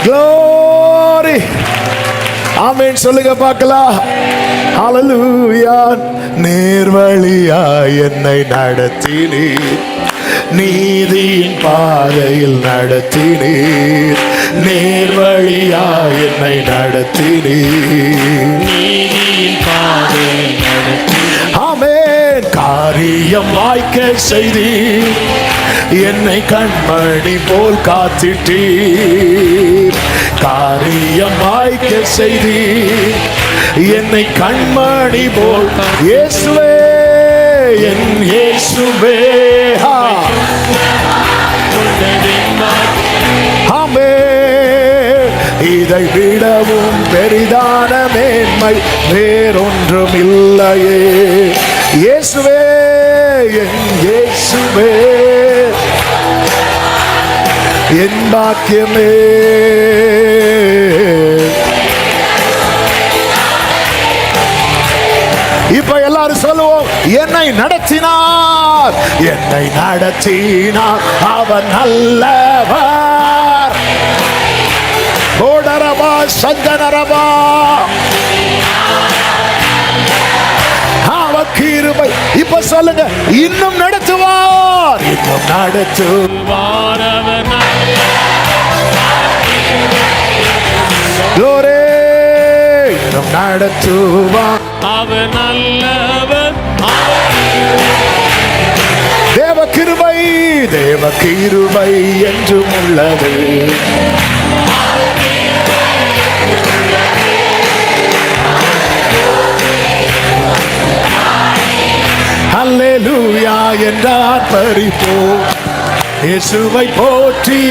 glory. ஆமென் சொல்லுங்க பார்க்கலாம். ஹல்லேலூயா. நேர்வழியாய் என்னை நடத்தினீர், நீதியின் பாதையில் நடத்தினீர். நேர்வழியாய் என்னை நடத்தினீர், நீதியின் பாதையில் நடத்தினீர். ஆமென். காரியம் வாய்க்க செய்தீர், என்னை கண்மணி போல் காத்திட்டீர். காரியம் வாய்க்க செய்தீர், என்னை கண்மணி போல். இயேசுவே, என் இயேசுவே. ஆமென். இதை விடவும் பெரிதான மேன்மை வேறொன்றும் இல்லையே. இயேசுவே, என் இயேசுவே, என் பாக்கியமே. இப்ப எல்லாரும் சொல்லுவோம், என்னை நடத்தினார், என்னை நடத்தினார், அவர் நல்லவர். ஓடரபா சந்தனரபா அவர் கிருபை. இப்ப சொல்லுங்க, இன்னும் நடத்துவார், இன்னும் நடத்துவார். இன்னும் நடத்துவார், அவர் நல்லவர். தேவ கிருபை, தேவ கிருபை என்றும் உள்ளது. அல்லேலூயா என்றார் பரிபோம், இயேசுவை போற்றி.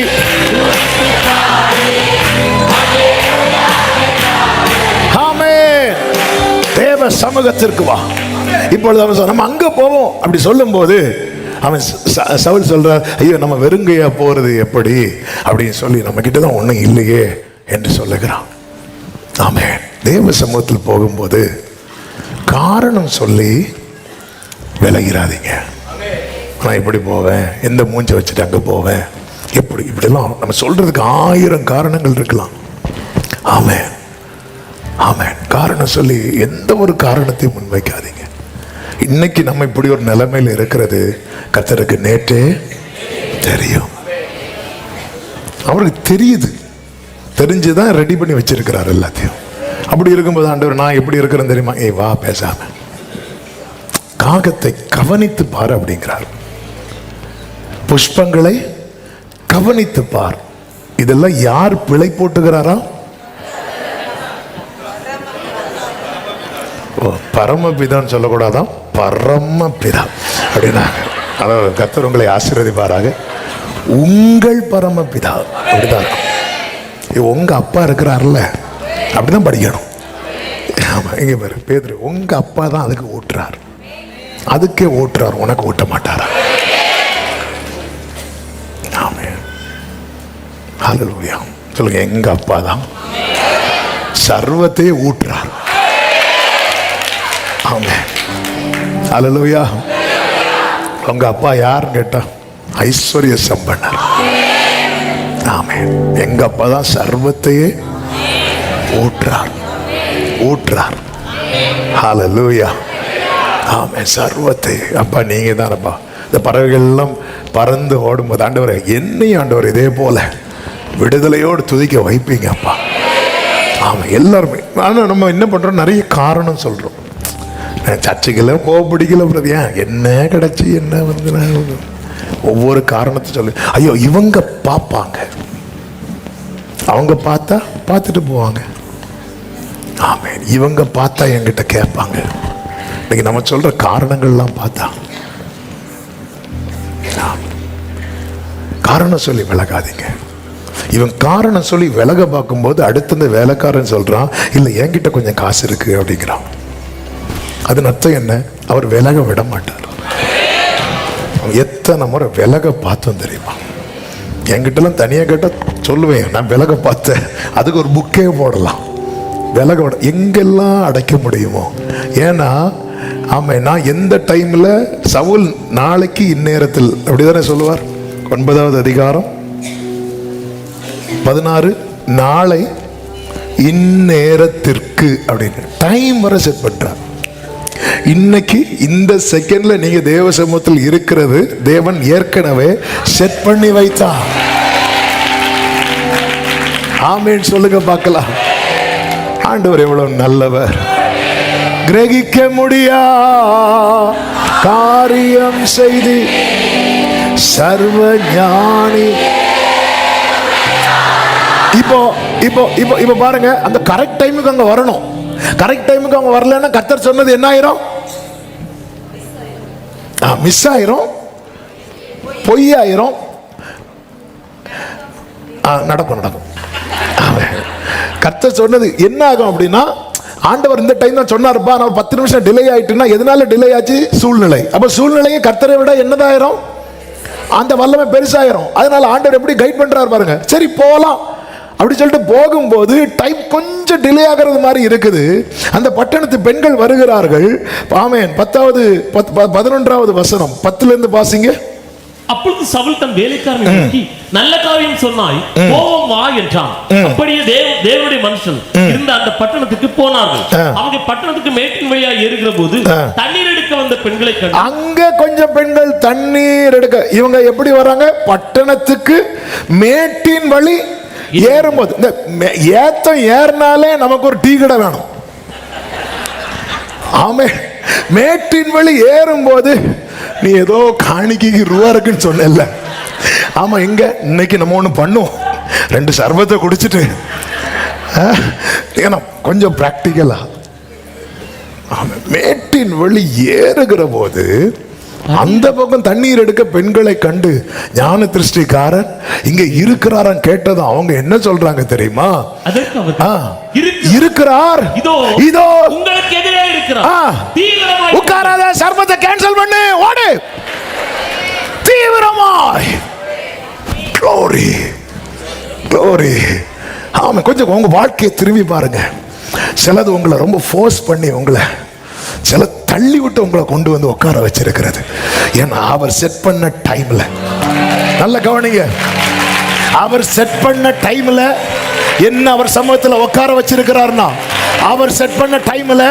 ஆமென். தேவ சமூகத்திற்கு வா. இப்பொழுது அவன் நம்ம அங்க போவோம் அப்படி சொல்லும் போது அவன் சவுல் சொல்றார், ஐயோ நம்ம வெறுங்கையா போறது எப்படி அப்படின்னு சொல்லி நம்ம கிட்டதான் ஒண்ணும் இல்லையே என்று சொல்லுகிறான். ஆமென். தேவ சமூகத்தில் போகும்போது காரணம் சொல்லி விலகிறாதீங்க. நான் இப்படி போவேன், எந்த மூஞ்சை வச்சுட்டு அங்கே போவேன், எப்படி இப்படிலாம் நம்ம சொல்றதுக்கு 1000 காரணங்கள் இருக்கலாம். ஆமென், ஆமென். காரணம் சொல்லி எந்த ஒரு காரணத்தையும் முன்வைக்காதீங்க. இன்னைக்கு நம்ம இப்படி ஒரு நிலைமையில் இருக்கிறது கர்த்தருக்கு நேற்றே தெரியும். அவருக்கு தெரியுது, தெரிஞ்சுதான் ரெடி பண்ணி வச்சிருக்கிறார் எல்லாத்தையும். அப்படி இருக்கும்போது ஆண்டவர் நான் எப்படி இருக்கிறேன்னு தெரியுமா, ஏய் வா பேசாம காகத்தை கவனித்து பார் அப்படிங்கிறார். புஷ்பங்களை கவனித்து பார். இதெல்லாம் யார் பிழை போட்டுகிறாரா? பரமபிதான்னு சொல்லக்கூடாதான், பரமபிதா அப்படின்னா. அதாவது கர்த்தர் உங்களை ஆசீர்வதிப்பாராக. உங்கள் பரமபிதா அப்படிதான் இருக்கும். உங்க அப்பா இருக்கிறார்ல, அப்படிதான் படிக்கணும். ஆமா, இங்க பாரு பேதுரு, உங்க அப்பா தான் அதுக்கு ஊட்டுறார், அதுக்கே ஓட்டுறார், உனக்கு ஓட்ட மாட்டாரா? ஆமென். ஹல்லேலூயா. சொல்லுங்க, எங்க அப்பா தான் சர்வத்தையே ஊட்டுறார். ஆமென். ஹல்லேலூயா. உங்க அப்பா யாருன்னு கேட்டா ஐஸ்வர்ய சம்பன்னர். ஆமென். எங்க அப்பா தான் சர்வத்தையே ஊட்டுறார், ஊட்டுறார். ஹல்லேலூயா. ஆமென். சர்வத்தை அப்பா நீங்க தானப்பா. இந்த பறவைகள் எல்லாம் பறந்து ஓடும்போது ஆண்டவரை, என்னையும் ஆண்டவர் இதே போல விடுதலையோடு துதிக்க வைப்பீங்க அப்பா. ஆமா, எல்லாருமே. ஆனால் நம்ம என்ன பண்றோம், நிறைய காரணம் சொல்றோம். சர்ச்சைக்கெல்லாம் போக பிடிக்கல பிரதியா, என்ன கிடைச்சி என்ன வந்து ஒவ்வொரு காரணத்தை சொல்லு. ஐயோ இவங்க பார்ப்பாங்க, அவங்க பார்த்தா பார்த்துட்டு போவாங்க. ஆமென். இவங்க பார்த்தா என்கிட்ட கேட்பாங்க. இன்னைக்கு நம்ம சொல்ற காரணங்கள்லாம் பார்த்தா காரணம் சொல்லி விலகாதீங்க. இவன் காரணம் சொல்லி விலக பார்க்கும்போது அடுத்த இந்த வேலைக்காரன் சொல்றான், இல்லை என்கிட்ட கொஞ்சம் காசு இருக்கு அப்படிங்கிறான். அது அர்த்தம் என்ன, அவர் விலக விட மாட்டார். எத்தனை முறை விலக பார்த்தோம் தெரியுமா? என்கிட்டலாம் தனியாக கேட்டால் சொல்லுவேன், நான் விலக பார்த்தேன். அதுக்கு ஒரு புக்கே போடலாம். விலக விட எங்கெல்லாம் அடைக்க முடியுமோ. ஏன்னா ஆமாம், நான் எந்த டைம்ல சவுல் நாளைக்கு இந்நேரத்தில் அப்படிதானே சொல்லுவார். 9வது அதிகாரம் 16, நாளை இந்நேரத்திற்கு அப்படின்னு டைம் வர செட் பண்றார். இன்னைக்கு இந்த செகண்ட்ல நீங்க தேவ சமூகத்தில் இருக்கிறது தேவன் ஏற்கனவே செட் பண்ணி வைத்தார். ஆமென் சொல்லுங்க பார்க்கலாம். ஆண்டவர் எவ்வளவு நல்லவர். கிரகிக்க முடியா காரியம் செய்து சர்வ ஞானி. இப்போ இப்போ இப்போ இப்போ பாருங்க, அந்த கரெக்ட் டைமுக்கு அங்க வரணும். கரெக்ட் டைமுக்கு அவங்க வரலன்னா கர்த்தர் சொன்னது என்ன ஆயிரும்? மிஸ் ஆயிரும், பொய்யாயிரும். நடக்கும் நடக்கும். கர்த்தர் சொன்னது என்ன ஆகும் அப்படின்னா, ஆண்டவர் இந்த டைம் தான் சொன்னார்ப்பா, நான் 10 நிமிஷம் டிலே ஆயிட்டுன்னா எதனால டிலே ஆச்சு? சூழ்நிலை. அப்ப சூழ்நிலையை கர்த்தரை விட என்னதாயிரும்? அந்த வல்லமை பெருசாயிரும். அதனால ஆண்டவர் எப்படி கைட் பண்றாரு பாருங்க. சரி போகலாம் அப்படி சொல்லிட்டு போகும்போது டைம் கொஞ்சம் டிலே ஆகிறது மாதிரி இருக்குது. அந்த பட்டணத்து பெண்கள் வருகிறார்கள். ஆமென். 11வது வசனம் 10ல இருந்து வாசிங்க. அப்பொழுது சவுல் தன் வேலைக்காரனை நோக்கி, நல்ல காரியம் சொன்னாய், போவோம் வா என்றான். அப்படியே தேவனுடைய மனுஷன் இருந்த அந்த பட்டணத்துக்கு போனார்கள். அவங்க பட்டணத்துக்கு மேட்டின் வழியா ஏறுகிற போது தண்ணீர் எடுக்க வந்த பெண்களை கண்டு, அங்க கொஞ்சம் பெண்கள் தண்ணீர் எடுக்க, இவங்க எப்படி வராங்க? பட்டணத்துக்கு மேட்டின் வழி ஏறும்போது. இந்த ஏத்தம் ஏறினாலே நமக்கு ஒரு டீ கடை வேணும். ஆமே. மேட்டின் வழி ஏறும்போது நீ ஏதோ காணிக்கைக்கு ரூபா இருக்குன்னு சொன்ன. ஆமா, எங்க இன்னைக்கு நம்ம ஒண்ணு பண்ணுவோம், 2 சர்பத்தை குடிச்சிட்டு ஏன்னா கொஞ்சம் பிராக்டிக்கலா. மேட்டின் வழி ஏறுகிற போது அந்த பக்கம் தண்ணீர் எடுக்க பெண்களை கண்டு ஞான திருஷ்டிக்காரன் இங்க இருக்கிறாரான்னு கேட்டதும் அவங்க என்ன சொல்றாங்க தெரியுமா? இருக்கிறார், இதோ உங்களுக்கு எதிரே இருக்கிறார். உட்காராத, சர்பத்தை கேன்சல் பண்ணு, ஓடு. தீவிரமாய் க்ளோரி க்ளோரி. ஆமா, கொஞ்சம் உங்க வாழ்க்கையை திரும்பி பாருங்க. சிலது உங்களை ரொம்ப ஃபோர்ஸ் பண்ணி, உங்களை சில தள்ளி விட்டு உங்களை கொண்டு வந்து உட்கார வச்சிருக்கிறது. ஏன்னா அவர் செட் பண்ண டைம்ல, நல்ல கவனிங்க, அவர் செட் பண்ண டைம்ல என்ன அவர் சமூகத்தில் உட்கார வச்சிருக்கிறார்னா, அவர் செட் பண்ண டைம்ல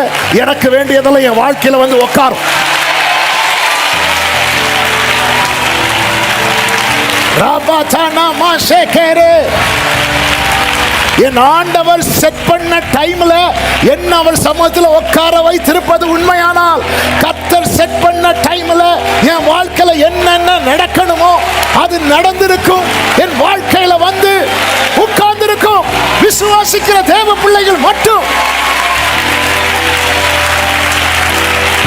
எனக்கு வேண்டியதெல்லாம் என் வாழ்க்கையில வந்து உட்காரும். என் ஆண்டவர் செட் பண்ண டைம்ல என்ன அவர் சமூகத்தில் உட்கார வைத்திருப்பது உண்மையானால், கர்த்தர் செட் பண்ண டைம்ல என் வாழ்க்கையில என்னென்ன நடக்கணுமோ அது நடந்திருக்கும். என் வாழ்க்கையில வந்து உட்கார்ந்திருக்கும். விசுவாசிக்கிற தேவ பிள்ளைகள் மட்டும்.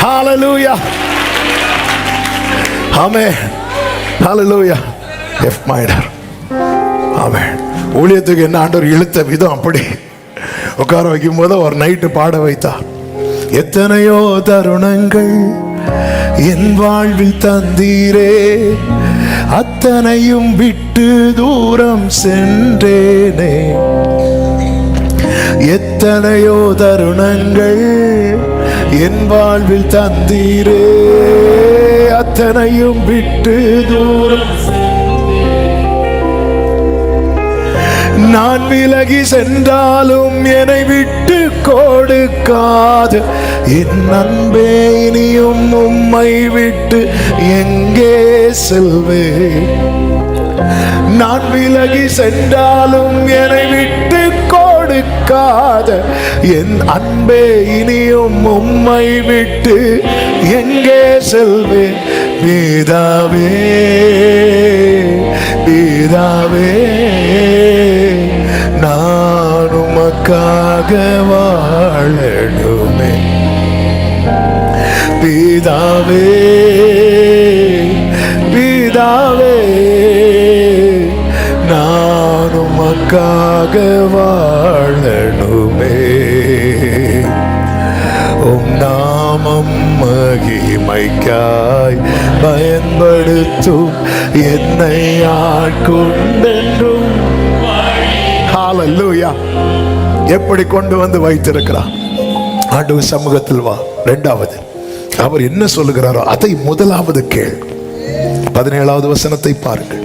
ஹalleluya, ஆமென், ஹalleluya. F minor. ஆமென். ஊழியத்துக்கு என்ன ஆண்டவர் இழுத்த விதம் அப்படி. உட்கார வைக்கும் போது ஒரு நைட்டு பாட வைத்தார். எத்தனையோ தருணங்கள் என் வாழ்வில் தந்தீரே, அத்தனையும் விட்டு தூரம் சென்றேனே. எத்தனையோ தருணங்கள் என் வாழ்வில் தந்தீரே, அத்தனையும் விட்டு தூரம். நான் விலகி சென்றாலும் என்னை விட்டு கொடுக்காது என் அன்பே, இனியும் உம்மை விட்டு எங்கே செல்வேன்? நான் விலகி சென்றாலும் என்னை விட்டு கொடுக்காத என் அன்பே, இனியும் உம்மை விட்டு எங்கே செல்வேன்? பிதாவே பிதாவே, நான் உமக்காக வாழணுமே. பிதாவே பிதாவே, நான் உமக்காக வாழணுமே. உம் நாமம் மகிமைக்காய் பயன்படுத்தும் என்னை ஆட்கொண்டென்றும். ஹalleluya. எப்படி கொண்டு வந்து வைத்திருக்கிறார் ஆண்டவர் சமூகத்தில். வா. 2வது அவர் என்ன சொல்லுகிறாரோ அதை முதலாவது கேள். 17வது வசனத்தை பாருங்கள்.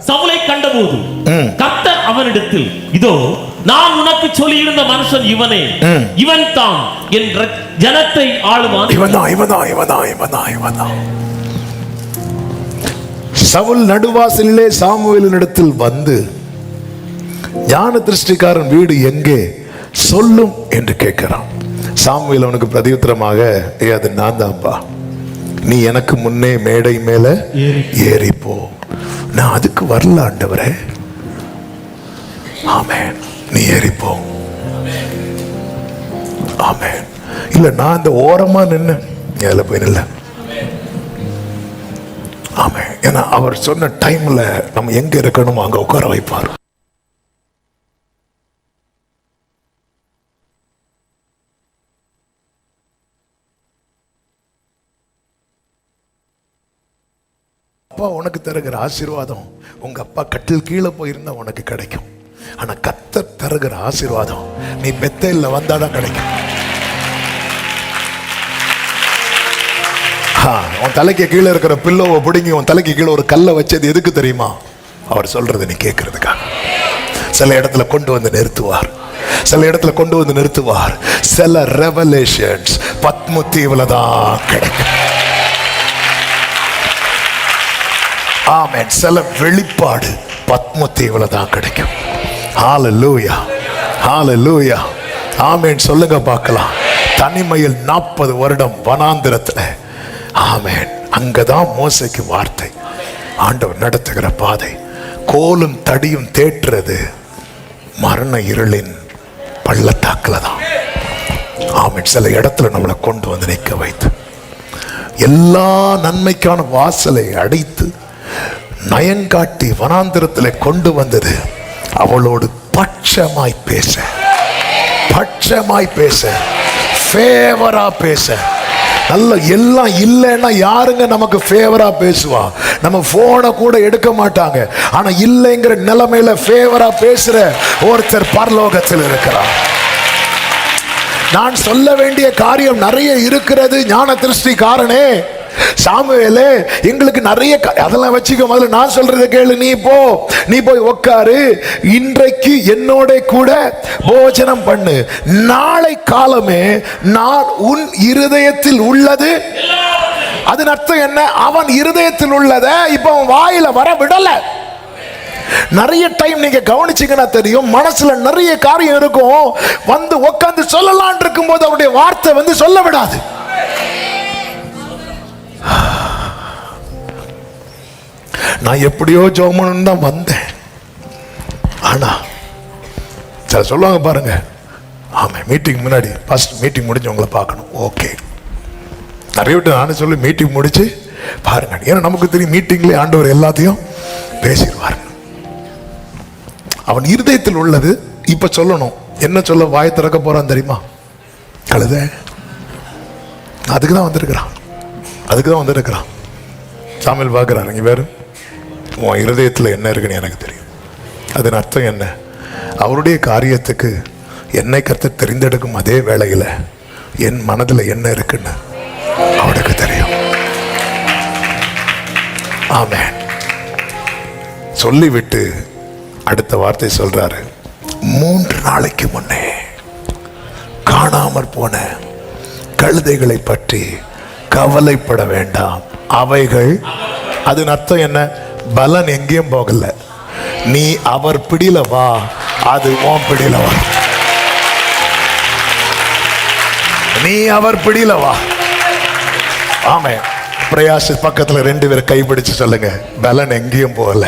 சவுலை கண்டபோது கர்த்தர் அவனிடத்தில், இதோ நான் உனக்கு சொல்லியிருந்த மனுஷன் இவனே, இவன் தான் என் ஜனத்தை ஆளுவான். சவுல் நடுவாசலிலே சாமுவேலின் இடத்தில் வந்து, ஞான திருஷ்டிக்காரன் வீடு எங்கே சொல்லும் என்று கேட்கிறான். சாமுவேல் அவனுக்கு பிரதியுத்தரமாக, அது நான் தான்ப்பா, நீ எனக்கு முன்னே மேடை மேல ஏறிப்போ. நான் அதுக்கு வரல ஆண்டவரே. ஆமென். நீ ஏறிப்போ. ஆமென். இல்ல, நான் அந்த ஓரமா நின்னு மேல போய் நில்ல. ஆமென். ஏன்னா அவர் சொன்ன டைம்ல நம்ம எங்க இருக்கணுமோ அங்க உட்கார வைப்பார். அப்பா உனக்கு தருகிற ஆசீர்வாதம் உங்க அப்பா கட்டில் கீழே போயிருந்தா உனக்கு கிடைக்கும். ஆனா கர்த்தர் தருகிற ஆசீர்வாதம் நீ பெத்தேல்ல வந்தாதான் கிடைக்கும். உன் தலைக்கு கீழே இருக்கிற பில்லோவை பிடுங்கி உன் தலைக்கு கீழே ஒரு கல்லை வச்சது எதுக்கு தெரியுமா? அவர் சொல்றது நீ கேட்கறதுக்காக. சில இடத்துல கொண்டு வந்து நிறுத்துவார், சில இடத்துல கொண்டு வந்து நிறுத்துவார். சில ரெவலேஷன்ஸ் பத்ம தீவுல தான் கிடைக்கும். ஆமென். சில வெளிப்பாடு பத்ம தீவுல தான் கிடைக்கும். ஹalleluya, ஹalleluya, ஆமென். சொல்லுங்க பார்க்கலாம். தனிமையில் 40 வருடம் வனாந்திரத்துல, ஆமென், அங்கதான் மோசேக்கு வார்த்தை. ஆண்டவர் நடத்துகிற பாதை கோலும் தடியும் தேற்றுறது மரண இருளின் பள்ளத்தாக்குல தான். ஆமென். சில இடத்துல நம்மளை கொண்டு வந்து நிற்க வைத்து எல்லா நன்மைக்கான வாசலை அடைத்து நயங்காட்டி வனாந்திரத்தில் கொண்டு வந்தது அவளோடு பட்சமாய் பேச, பட்சமாய் பேச, ஃபேவரா பேச. நல்ல எல்லாம் இல்லைன்னா யாருங்க நமக்கு ஃபேவரா பேசுவா? நம்ம போனை கூட எடுக்க மாட்டாங்க. ஆனா இல்லைங்கிற நிலைமையில ஃபேவரா பேசுற ஒருத்தர் பரலோகத்தில் இருக்கிறார். நான் சொல்ல வேண்டிய காரியம் நிறைய இருக்கிறது. ஞான திருஷ்டிக்காரனே சாமுவேலே, எங்களுக்கு நிறைய அதெல்லாம் வச்சுக்க. முதல்ல நான் சொல்றதை கேளு. நீ போய் உட்காரு. இன்றைக்கு என்னோட கூட போஜனம் பண்ணு. நாளை காலமே நான் உன் இருதயத்தில் உள்ளது. அதன் அர்த்தம் என்ன? அவன் இருதயத்தில் உள்ளத இப்ப அவன் வாயில வர விடல. நிறைய டைம் நீங்க கவனிச்சீங்கன்னா தெரியும், மனசுல நிறைய காரியம் இருக்கும். வந்து உட்கார்ந்து சொல்லலான் இருக்கும் போது அவருடைய வார்த்தை வந்து சொல்ல விடாது. நான் எப்படியோ ஜோமனு தான் வந்தேன். ஆனா சில சொல்லுவாங்க பாருங்க, ஆமா மீட்டிங் முன்னாடி ஃபர்ஸ்ட் மீட்டிங் முடிஞ்சு உங்களை பார்க்கணும். ஓகே, நிறைய விட்டு நானும் சொல்லி மீட்டிங் முடிச்சு பாருங்க. ஏன்னா நமக்கு தெரியும் மீட்டிங்லேயே ஆண்டவர் எல்லாத்தையும் பேசிடுவார். அவன் இருதயத்தில் உள்ளது இப்ப சொல்லணும். என்ன சொல்ல வாய் திறக்க போறான் தெரியுமா? அழுத. அதுக்கு தான் வந்திருக்கிறான், அதுக்கு தான் வந்திருக்கிறான். சாமியல் பார்க்கிறாரு, இங்க வேறு உன் இருதயத்தில் என்ன இருக்குன்னு எனக்கு தெரியும். அதன் அர்த்தம் என்ன? அவருடைய காரியத்துக்கு என்னை கர்த்தர் தெரிந்தெடுக்கும் அதே வேளையில் என் மனதில் என்ன இருக்குன்னு அவனுக்கு தெரியும். ஆமென். சொல்லிவிட்டு அடுத்த வார்த்தை சொல்றாரு, 3 நாளைக்கு முன்னே காணாமற் போன கழுதைகளை பற்றி கவலைப்பட வேண்டாம். அவைகள், அதன் அர்த்தம் என்ன? பலன் எங்கேயும் போகல. நீ அவர் பிடியில வா, அது உன் பிடியில வா. நீ அவர் பிடியில வா. ஆமே. பிரயாச பக்கத்துல 2 பேர் கைப்பிடிச்சு சொல்லுங்க, பலன் எங்கேயும் போகல,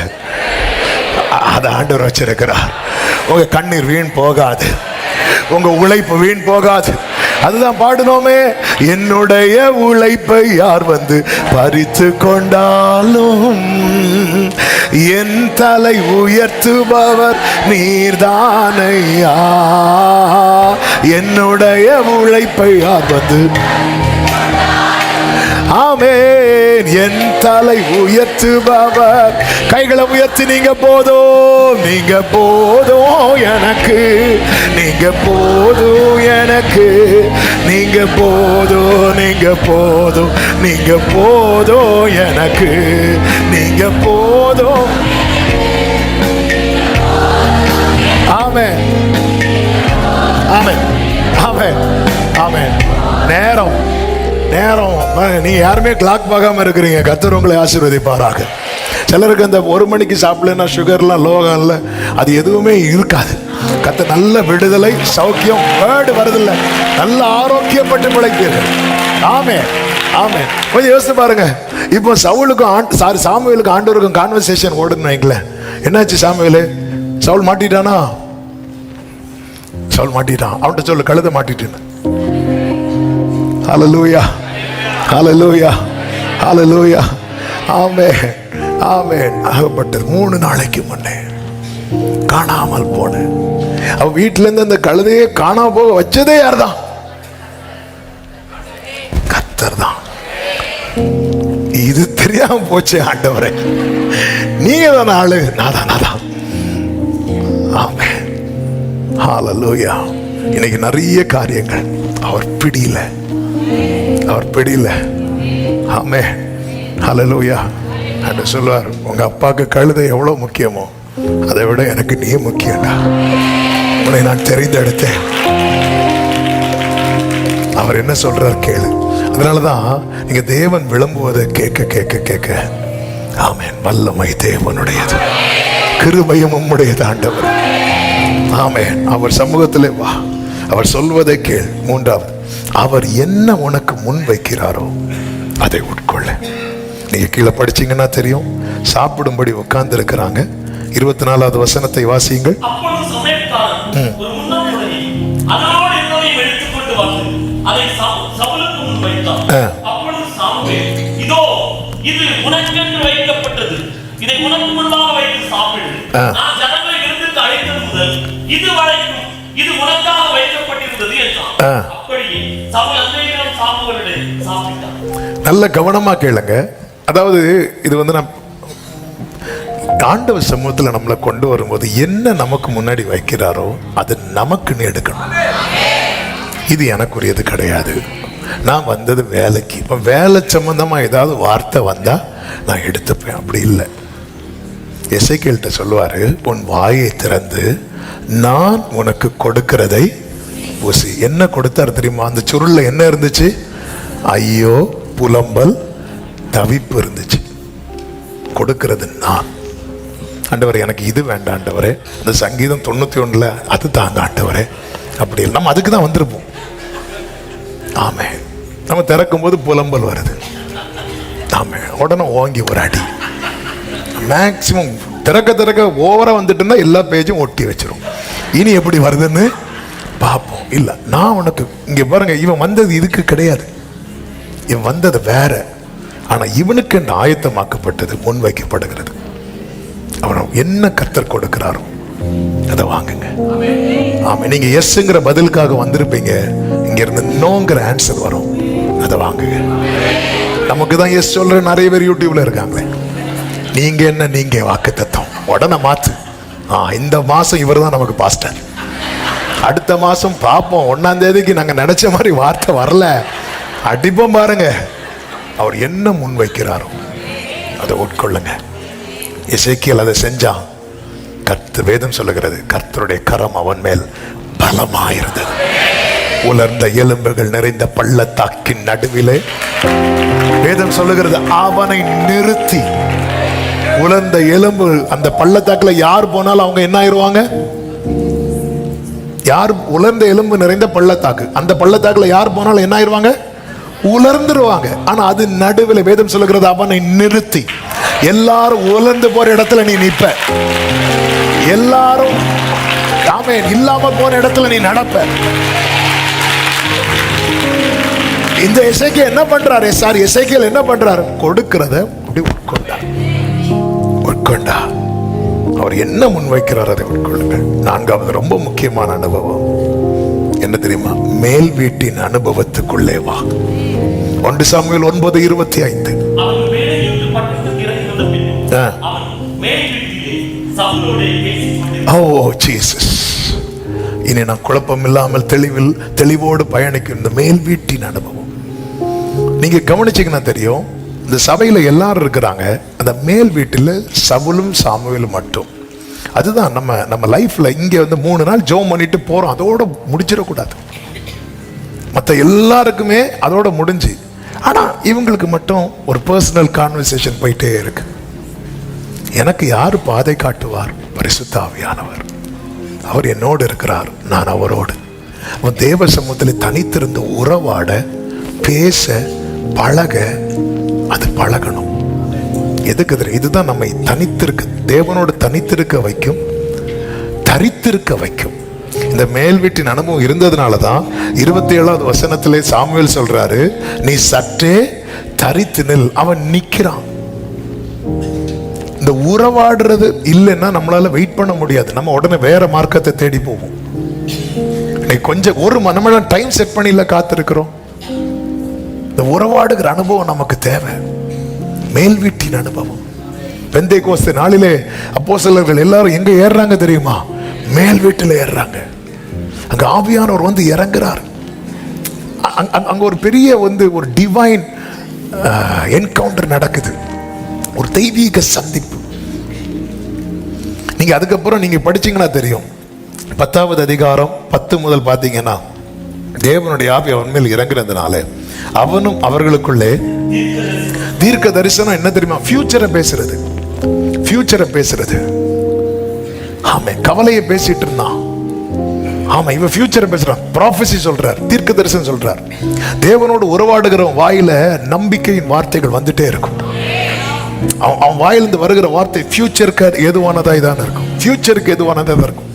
அதை ஆண்டவர் வச்சிருக்கிறார். உங்க கண்ணீர் வீண் போகாது, உங்க உழைப்பு வீண் போகாது. அதுதான் பாடுனோமே, என்னுடைய உழைப்பை யார் வந்து பறித்து கொண்டாலும் என் தலை உயர்த்துபவர் நீர்தானையா. என்னுடைய உழைப்பை யார் வந்து, ஆமென், என் தலை உயர்த்துபவர். கைகளை உயர்த்தி நீங்க போதும், நீங்க போதும் எனக்கு, நீங்க போதும் எனக்கு, நீங்க போதும், நீங்க போதும், நீங்க போதும் எனக்கு, நீங்க போதும். ஆமென், ஆமென், ஆமென், ஆமென். நேரம் நேரம் நீ யாருமே கிளாக் பார்க்காம இருக்கிறீங்க. கர்த்தர் உங்களை ஆசீர்வதிப்பாராக. சிலருக்கு அந்த 1 மணிக்கு சாப்பிடலன்னா சுகர்லாம் லோகம் இல்லை, அது எதுவுமே இருக்காது. கர்த்தர் நல்ல விடுதலை சௌக்கியம் வேர்டு வருதில்லை, நல்ல ஆரோக்கியப்பட்டு பிழைப்பீர்கள். ஆமே, ஆமே. கொஞ்சம் யோசிச்சு பாருங்க. இப்போ சவுலுக்கும் சாமுவேலுக்கும் ஆண்டவருக்கும் கான்வர்சேஷன் ஓடுன்னு வைங்களேன். என்னாச்சு சாமுவேலு? சவுல் மாட்டிட்டானா? சவுல் மாட்டிட்டான். அவன்கிட்ட சொல்லு, கழுத மாட்டிட்டேன்னு. ஹல்லேலூயா, ஹல்லேலூயா, ஹல்லேலூயா. ஆமென், ஆமென். ஆகப்பட்டது 3 நாளைக்கு முன்னே காணாமல் போன. அவ வீட்டுல இருந்து அந்த கழுதையை காணாம போக வச்சதே யார்தான்? கர்த்தர் தான். இது தெரியாம போச்சு ஆண்டவரே, நீங்க தான் ஆளு, நாதான். ஆமென். ஹல்லேலூயா. இன்னைக்கு நிறைய காரியங்கள் அவர் பிடியில. ஆமென். ஹல்லேலூயா. என்று சொல்லுவார், உங்க அப்பாவுக்கு கழுதை எவ்வளவு முக்கியமோ அதை விட எனக்கு நீ முக்கியம்டா, உன்னை நான் தெரிந்தெடுத்தேன். அவர் என்ன சொல்றார் கேளு. அதனாலதான் நீங்க தேவன் விளம்புவதை கேட்க கேட்க கேட்க, ஆமென், வல்லமை தேவனுடையது, கிருபையும் உம்முடையது ஆண்டவர். ஆமென். அவர் சமூகத்திலே வா, அவர் சொல்வதை கேள். மூன்றாவது, அவர் என்ன உனக்கு முன் வைக்கிறாரோ அதை உட்கொள்ள. நீங்க கீழே படிச்சீங்கன்னா தெரியும், சாப்பிடும்படி உட்கார்ந்து இருக்கிறாங்க. 24வது வசனத்தை வாசியுங்கள். அப்பொழுது சமையல்காரன் ஒரு முன்னோடி அதனோடு இன்னொரு எடுத்துக்கொண்டு வந்து அதை சவுலுக்கு முன் வைத்தான். அப்பொழுது சாமுவேல், இதோ இது உனக்கென்று வைக்கப்பட்டது, இதை உனக்கு முன்பாக வைத்து சாப்பிடு. நான் ஜனங்களை விருந்துக்கு அழைத்தது முதல் இதுவரைக்கும் இது உனக்காக வைக்கப்பட்டிருந்தது என்றான். அப்படியே சவுல் அன்றையிடம் சாமுவேலுடன் சாப்பிட்டான். நல்ல கவனமா கேளுங்க. அதாவது இது வந்து நான் ஆண்டவர் சமூகத்தில் நம்மளை கொண்டு வரும்போது என்ன நமக்கு முன்னாடி வைக்கிறாரோ அது நமக்குன்னு எடுக்கணும். இது எனக்குரியது கிடையாது. நான் வந்தது வேலைக்கு. இப்போ வேலை சம்பந்தமா ஏதாவது வார்த்தை வந்தா நான் எடுத்துப்பேன். அப்படி இல்லை. எசேக்கியேல்ட்ட சொல்லுவாரு, உன் வாயை திறந்து நான் உனக்கு கொடுக்கிறதை புசி. என்ன கொடுத்தாரு தெரியுமா? அந்த சுருள்ல என்ன இருந்துச்சு? ஐயோ, புலம்பல், தவிப்பு இருந்துச்சு. கொடுக்கிறது நான். ஆண்டவரே, எனக்கு இது வேண்டாம் ஆண்டவரே. அந்த சங்கீதம் 91 அது தாங்க ஆண்டவரே. அப்படி இல்லை, நம்ம அதுக்கு தான் வந்திருப்போம். ஆமே. நம்ம திறக்கும் போது புலம்பல் வருது. ஆமே. உடனே ஓங்கி ஒரு அடி. மேக்சிமம் திறக்க ஓவரா வந்துட்டு இருந்தா எல்லா பேஜும் ஒட்டி வச்சிரும். இனி எப்படி வருதுன்னு பார்ப்போம். இல்லை, நான் உனக்கு இங்க பாருங்க, இவன் வந்தது இதுக்கு கிடையாது, இவன் வந்தது வேற. ஆனா இவனுக்கு என்ன ஆயத்தமாக்கப்பட்டது, முன் வைக்கப்படுகிறது. அவன் என்ன கர்த்தர் கொடுக்கிறாரோ அதை வாங்குங்க. ஆமா, நீங்க எஸ்ங்கிற பதிலுக்காக வந்திருப்பீங்க, இங்க இருந்து நோங்கிற ஆன்சர் வரும், அதை வாங்குங்க. நமக்கு தான் எஸ் சொல்ற நிறைய பேர் யூடியூப்ல இருக்காங்களே. நீங்க என்ன, நீங்க வாக்கு தத்தம் உடனே மாத்து. இந்த மாசம் இவர் தான் நமக்கு பாஸ்டர், அடுத்த மாசம் பார்ப்போம், 1ஆம் தேதிக்கு நாங்க நினைச்ச மாதிரி வார்த்தை வரல, அடிப்போம் பாருங்க. அவர் என்ன முன் வைக்கிறாரோ அதை உட்கொள்ளுங்க. எசேக்கியேல் அதை செஞ்சான். கர்த்தர், வேதம் சொல்லுகிறது, கர்த்தருடைய கரம் அவன் மேல் பலமாயிருந்தது. உலர்ந்த எலும்புகள் நிறைந்த பள்ளத்தாக்கின் நடுவிலே வேதம் சொல்லுகிறது அவனை நிறுத்தி. உலர்ந்த எலும்பு, அந்த பள்ளத்தாக்குல யார் போனாலும் அவங்க என்ன ஆயிருவாங்க? யார் உலர்ந்த எலும்பு நிறைந்த பள்ளத்தாக்கு, அந்த பள்ளத்தாக்குல யார் போனாலும் என்ன ஆயிருவாங்க? உலர்ந்துருவாங்க. ஆனா அது நடுவில் வேதம் சொல்லுகிறது அவனை நிறுத்தி. எல்லாரும் உலர்ந்து போற இடத்துல நீ நிற்ப, எல்லாரும் ஆமென் இல்லாம போன இடத்துல நீ நடப்ப. இந்த எசேக்கியேல் என்ன பண்றாரு? எசேக்கியேல் என்ன பண்றாரு? கொடுக்கிறத அப்படி உட்கொண்டா. அவர் என்ன முன்வைக்கிறார் அதை உட்கொள்ளுங்க. 4வது ரொம்ப முக்கியமான அனுபவம் என்ன தெரியுமா? மேல் வீட்டின் அனுபவத்துக்குள்ளே வா. 1 சாமுவேல் 9:25. இனி நான் குழப்பம் இல்லாமல் தெளிவோடு பயணிக்கும் இந்த மேல் வீட்டின் அனுபவம். நீங்க கவனிச்சீங்கன்னா தெரியும், இந்த சபையில எல்லாரும் இருக்கிறாங்க, அந்த மேல் வீட்டில் சவுலும் சாமுவேலும் மட்டும். அதுதான் நம்ம லைஃப்ல. இங்க வந்து 3 நாள் ஜெபம் பண்ணிட்டு போறோம், அதோட முடிச்சிடக்கூடாது. மற்ற எல்லாருக்குமே அதோட முடிஞ்சு, ஆனா இவங்களுக்கு மட்டும் ஒரு பர்சனல் கான்வர்சேஷன் போயிட்டே இருக்கு. எனக்கு யாரு பாதை காட்டுவார்? பரிசுத்த ஆவியானவர். அவர் என்னோடு இருக்கிறார், நான் அவரோடு. அவன் தேவ சமூகத்தில் தனித்திருந்த உறவாட, பேச, பழக, அது பழகணும். எதுக்கு? இதுதான் நம்மை தனித்திருக்க, தேவனோடு தனித்திருக்க வைக்கும், தரித்திருக்க வைக்கும். இந்த மேல் வீட்டின் அனுபவம் இருந்ததுனால தான் 27வது வசனத்திலே சாமுவேல் சொல்றாரு, நீ சற்றே தரித்து நில். அவன் நிக்கிறான். இந்த உறவாடுறது இல்லைன்னா நம்மளால வெயிட் பண்ண முடியாது. நம்ம உடனே வேற மார்க்கத்தை தேடி போவோம். கொஞ்சம் ஒரு மனம டைம் செட் பண்ணி காத்திருக்கிறோம். இந்த உறவாடுகிற அனுபவம் நமக்கு தேவை. மேல் வீட்டின் அனுபவம். பெந்தைக்கோஸ்து நாளிலே அப்போஸ்தலர்கள் எல்லாரும் எங்க ஏறுறாங்க தெரியுமா? மேல் வீட்டில் ஏறுறாங்க. அங்க ஆவியானவர் வந்து இறங்குறார். அங்க ஒரு பெரிய ஒரு டிவைன் என்கவுண்டர் நடக்குது, ஒரு தெய்வீக சந்திப்பு. நீங்க அதுக்கப்புறம் நீங்க படிச்சீங்கன்னா தெரியும், 10வது அதிகாரம் 10 முதல் பார்த்தீங்கன்னா, தேவனுடைய ஆவி அவன் மேல் இறங்குறதுனால அவனும் அவர்களுக்குள்ளே தீர்க்க தரிசனம் என்ன தெரியுமா? ஃபியூச்சரை பேசுறது, ஃபியூச்சரை பேசுறது. ஆமே, கவலையை பேசிட்டு இருந்தான். ஆமா, இவன் ஃபியூச்சரை பேசுறான், ப்ராஃபஸி சொல்றார், தீர்க்க தரிசனம் சொல்றார். தேவனோடு உறவாடுகிற வாயில நம்பிக்கையின் வார்த்தைகள் வந்துட்டே இருக்கும். அவன் வாயிலிருந்து வருகிற வார்த்தை ஃபியூச்சருக்கு எதுவானதா தான் இருக்கும், ஃபியூச்சருக்கு எதுவானதா இருக்கும்.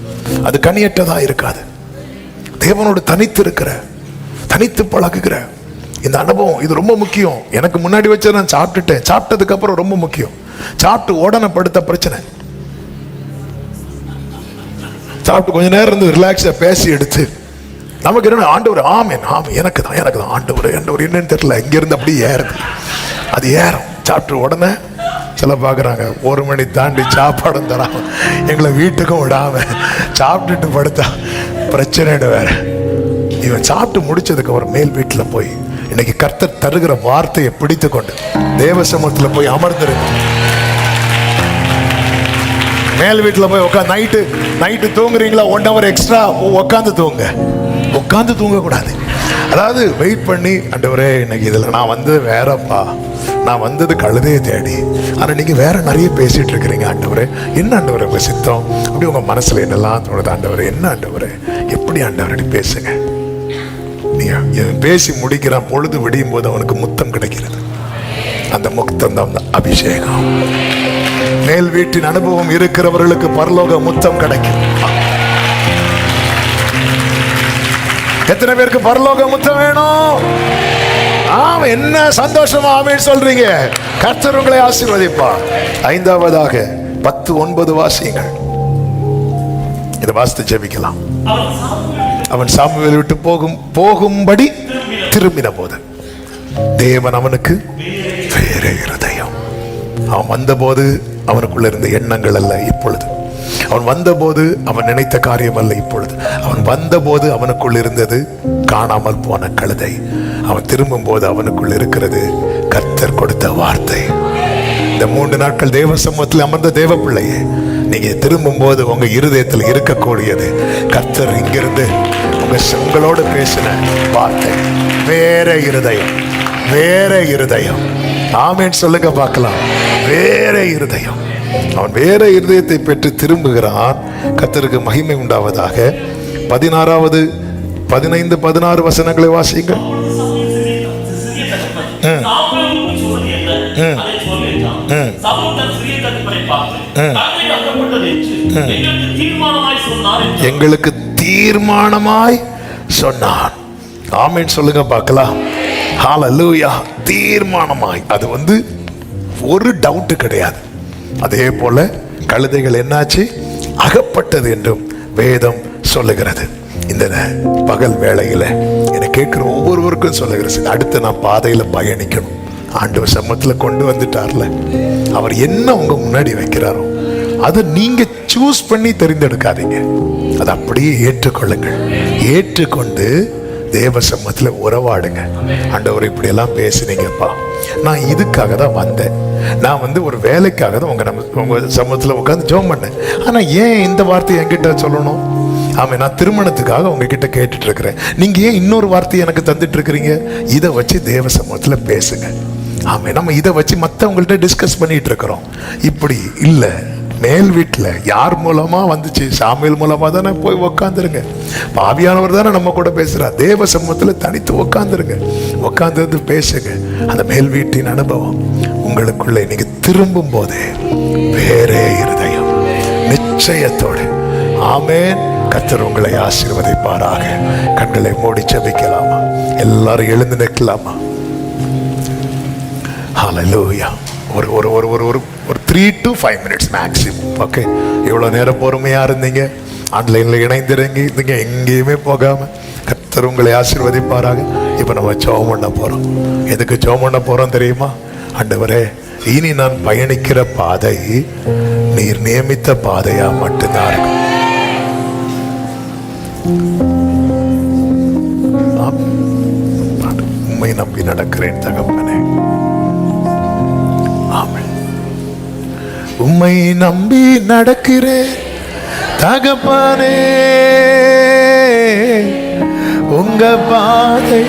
அது கனியற்றதா இருக்காது. தேவனோடு தனித்து இருக்கிற, தனித்து பழகுகிற இந்த அனுபவம், இது ரொம்ப முக்கியம். எனக்கு முன்னாடி வச்ச நான் சாப்பிட்டுட்டேன், சாப்பிட்டதுக்கு அப்புறம் ரொம்ப முக்கியம். சாப்பிட்டு உடனே படுத்த பிரச்சனை, சாப்பிட்டு கொஞ்ச நேரம் இருந்து ரிலாக்ஸா பேசி எடுத்து நமக்கு என்ன, ஆண்டவர் ஆமென் ஆமென் எனக்கு தான் ஆண்டவர் என்னன்னு தெரியல, இங்க இருந்து அப்படியே ஏறுது, அது ஏறும். சாப்பிட்டு உடனே சில பார்க்குறாங்க 1 மணி தாண்டி சாப்பாடும் தராம எங்களை வீட்டுக்கும் விடாம சாப்பிட்டுட்டு படுத்தா பிரச்சனைன்னு வேற. இவன் சாப்பிட்டு முடிச்சதுக்கு ஒரு மேல் வீட்டில் போய் இன்னைக்கு கர்த்தர் தருகிற வார்த்தையை பிடித்து கொண்டு தேவ சமூகத்தில் போய் அமர்ந்திருக்கு. மேல் வீட்டில் போய் உட்காந்து நைட்டு தூங்குறீங்களா, 1 hour எக்ஸ்ட்ரா உட்காந்து தூங்கக்கூடாது. அதாவது வெயிட் பண்ணி, ஆண்டவரே இன்னைக்கு இதில் நான் வந்தது வேறப்பா, நான் வந்தது கழுதையை தேடி, ஆனால் நீங்கள் வேற நிறைய பேசிட்டு இருக்கிறீங்க ஆண்டவரே, என்ன ஆண்டவரே உங்கள் சித்தம், அப்படி உங்கள் மனசில் என்னெல்லாம் தோணுது ஆண்டவரே, என்ன ஆண்டவரே, எப்படி ஆண்டவரே பேசுங்க. நீங்கள் பேசி முடிக்கிற பொழுது விடியும் போது அவனுக்கு முத்தம் கிடைக்கிறது. அந்த முத்தம் தான் அபிஷேகம். மேல் வீட்டின் அனுபவம் இருக்கிறவர்களுக்கு பரலோக முத்தம் கிடைக்கும். எத்தனை பேருக்கு பரலோக முத்தம் வேணும்? ஆமா, என்ன சந்தோஷமா ஆமென் சொல்றீங்க. கர்த்தர் உங்களை ஆசீர்வதிப்பார். 5வதாக 10:9 வாசியுங்கள். இதை வாசித்து ஜெபிக்கலாம். அவன் சாமுவேலை விட்டு போகும்படி திரும்பின போது தேவன் அவனுக்கு வேற இருதயம். அவன் வந்தபோது அவனுக்குள்ள இருந்த எண்ணங்கள் அல்ல இப்பொழுது. அவன் வந்தபோது அவன் நினைத்த காரியம் அல்ல இப்பொழுது. அவன் வந்தபோது அவனுக்குள் இருந்தது காணாமல் போன கழுதை. அவன் திரும்பும் போது அவனுக்குள் இருக்கிறது கர்த்தர் கொடுத்த வார்த்தை. இந்த 3 நாட்கள் தேவ சமூகத்தில் அமர்ந்த தேவ பிள்ளையே, நீங்க திரும்பும் போது உங்க இருதயத்தில் இருக்கக்கூடியது கர்த்தர் இங்கிருந்து உங்களோடு பேசின வார்த்தை. வேற இருதயம், வேற இருதயம். ஆமென் சொல்லுங்க பார்க்கலாம். வேற இருதயம். அவன் வேற இருதயத்தை பெற்று திரும்புகிறான். கர்த்தருக்கு மகிமை உண்டாவதாக. 16வது 15, 16 வசனங்களை வாசிங்க. எங்களுக்கு தீர்மானமாய் சொன்னான். ஆமென் சொல்லுங்க பார்க்கலாம். ஹல்லேலூயா. தீர்மானமாய், அது ஒரு டவுட் கிடையாது. அதே போல கழுதைகள் என்னாச்சு? அகப்பட்டது என்றும் வேதம் சொல்லுகிறது. இந்த பகல் வேளையில என்னை கேட்கிற ஒவ்வொருவருக்கும் சொல்லுகிறது, அடுத்து நான் பாதையில பயணிக்கணும். ஆண்டவர் சமூகத்தில் கொண்டு வந்துட்டார்ல, அவர் என்ன உங்க முன்னாடி வைக்கிறாரோ அதை நீங்க சூஸ் பண்ணி தெரிந்தெடுக்காதீங்க. அதை அப்படியே ஏற்றுக்கொள்ளுங்கள். ஏற்றுக்கொண்டு தேவ சமூகத்தில் உறவாடுங்க. ஆண்டவர் இப்படி எல்லாம் பேசினீங்கப்பா, நான் இதுக்காக தான் வந்தேன், நான் ஒரு வேலைக்காக தான் உங்க சமூகத்தில் உட்காந்து ஜெபம் பண்ணேன். ஆனா ஏன் இந்த வார்த்தையை என்கிட்ட சொல்லணும்? ஆமாம், நான் திருமணத்துக்காக உங்ககிட்ட கேட்டுட்டு இருக்கிறேன், நீங்க ஏன் இன்னொரு வார்த்தையை எனக்கு தந்துட்டு இருக்கிறீங்க? இதை வச்சு தேவ சமூகத்தில் பேசுங்க. ஆமாம், நம்ம இதை வச்சு மற்றவங்கள்ட்ட டிஸ்கஸ் பண்ணிட்டு இருக்கிறோம். இப்படி இல்லை. மேல் வீட்டில் யார் மூலமா வந்துச்சு? சாமுவேல் மூலமா தானே போய் உக்காந்துருங்க. ஆவியானவர் தானே நம்ம கூட பேசுறார். தேவ சமூகத்தில் தனித்து உக்காந்துருங்க, உக்காந்து பேசுங்க. அந்த மேல் வீட்டின் அனுபவம் உங்களுக்குள்ள நீங்க திரும்பும் போதே வேறே இருதயம் நிச்சயத்தோடு. ஆமென். கர்த்தர் உங்களை ஆசீர்வதிப்பாராக. கண்களை மூடி ஜெபிக்கலாமா? எல்லாரும் எழுந்து நிற்கலாமா? ஹல்லேலூயா. ஒரு 3 to 5 minutes மேக்ஸிமம். ஓகே, எவ்வளோ நேரம் பொறுமையா இருந்தீங்க, ஆன்லைனில் இணைந்திருந்தீங்க, எங்கேயுமே போகாம. கர்த்தர் உங்களை ஆசீர்வதிப்பாராக. இப்போ நம்ம ஜெபம் பண்ண போறோம். எதுக்கு ஜெபம் பண்ண போறோம் தெரியுமா? ஆண்டவரே, இனி நான் பயணிக்கிற பாதை நீர் நியமித்த பாதையா மட்டும்தான் இருக்கும். உம்மை நம்பி நடக்கிறேன் தகப்பனே. ஆமென். உம்மை நம்பி நடக்கிறேன் தகப்பனே, உங்க பாதை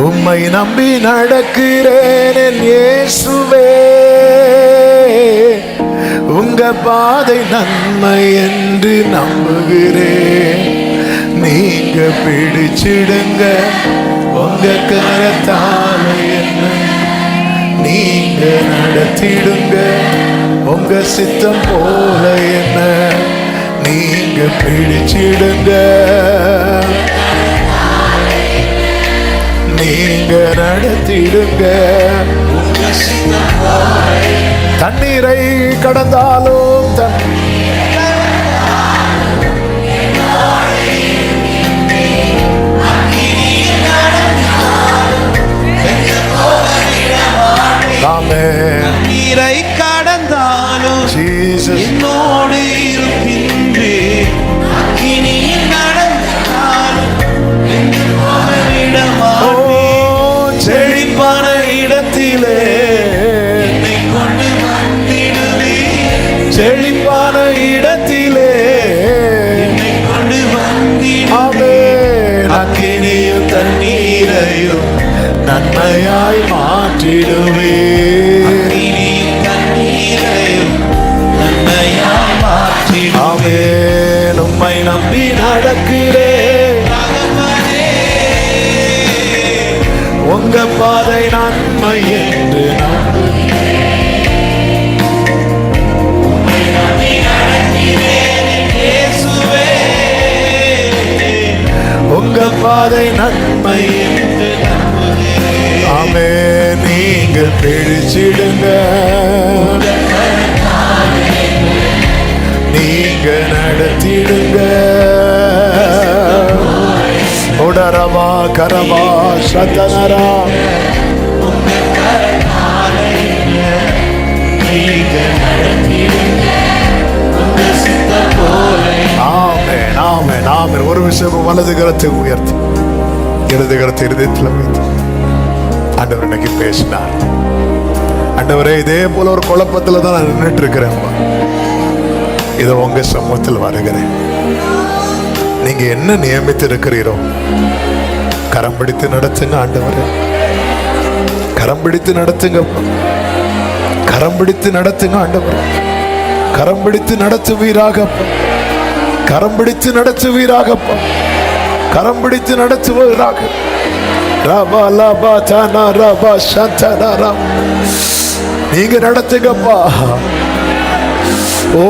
உம்மை நம்பி நடக்கிறேன் என் இயேசுவே, உங்க பாதை நன்மை என்று நம்புகிறேன். நீங்க பிடிச்சிடுங்க உங்க கரத்தால என்ன, நீங்க நடத்திடுங்க உங்க சித்தம் போல என்ன, நீங்க பிடிச்சிடுங்க நீங்க நடத்திடுங்க. தண்ணீரை கடந்தாலும் நீரை கடந்தாலும் என்னோடு இருக்கின்றேன். அக்கினியில் நடந்தாலும் செழிப்பான இடத்திலே என்னை கொண்டு வந்திடுவேன். செழிப்பான இடத்திலே என்னை கொண்டு வந்திடுவேன். அக்கினியும் தண்ணீரையும் நன்மையாய் மாற்றிடுவே. ஆமென். உம்மை நம்பி நடக்கிறேன், உங்க பாதை நன்மை என்று உங்க பாதை நன்மை என்று. ஆமென். நீங்க பிடிச்சிடுங்க, நீங்க நடத்திடுங்க. உடரவா கரவா சதனரா ஆமென். ஆமென். ஆமென். ஒரு விஷயம், வலது கரத்தை உயர்த்தி இடது கரத்தை இருதயத்தில் வைத்து ஆண்டவர் இன்னைக்கு பேசினார். ஆண்டவரே, இதே போல ஒரு குழப்பத்துல தான் நான் நின்றுட்டு இருக்கிறேன். இதை உங்க சமூகத்தில் வருகிறேன். நீங்க என்ன நியமித்து இருக்கிறீரோ கரம் பிடித்து நடத்துங்க ஆண்டவரே. கரம் பிடித்து நடத்துங்க, கரம் பிடித்து நடத்துங்க ஆண்டவரே. கரம் பிடித்து நடத்துவீராகப்பா, கரம் பிடித்து நடத்துவீராகப்பா, கரம் பிடித்து நடத்துவீராக. ரபா லபா தனா ரபா சந்தனா, நீங்க நடத்துங்கப்பா. ஓ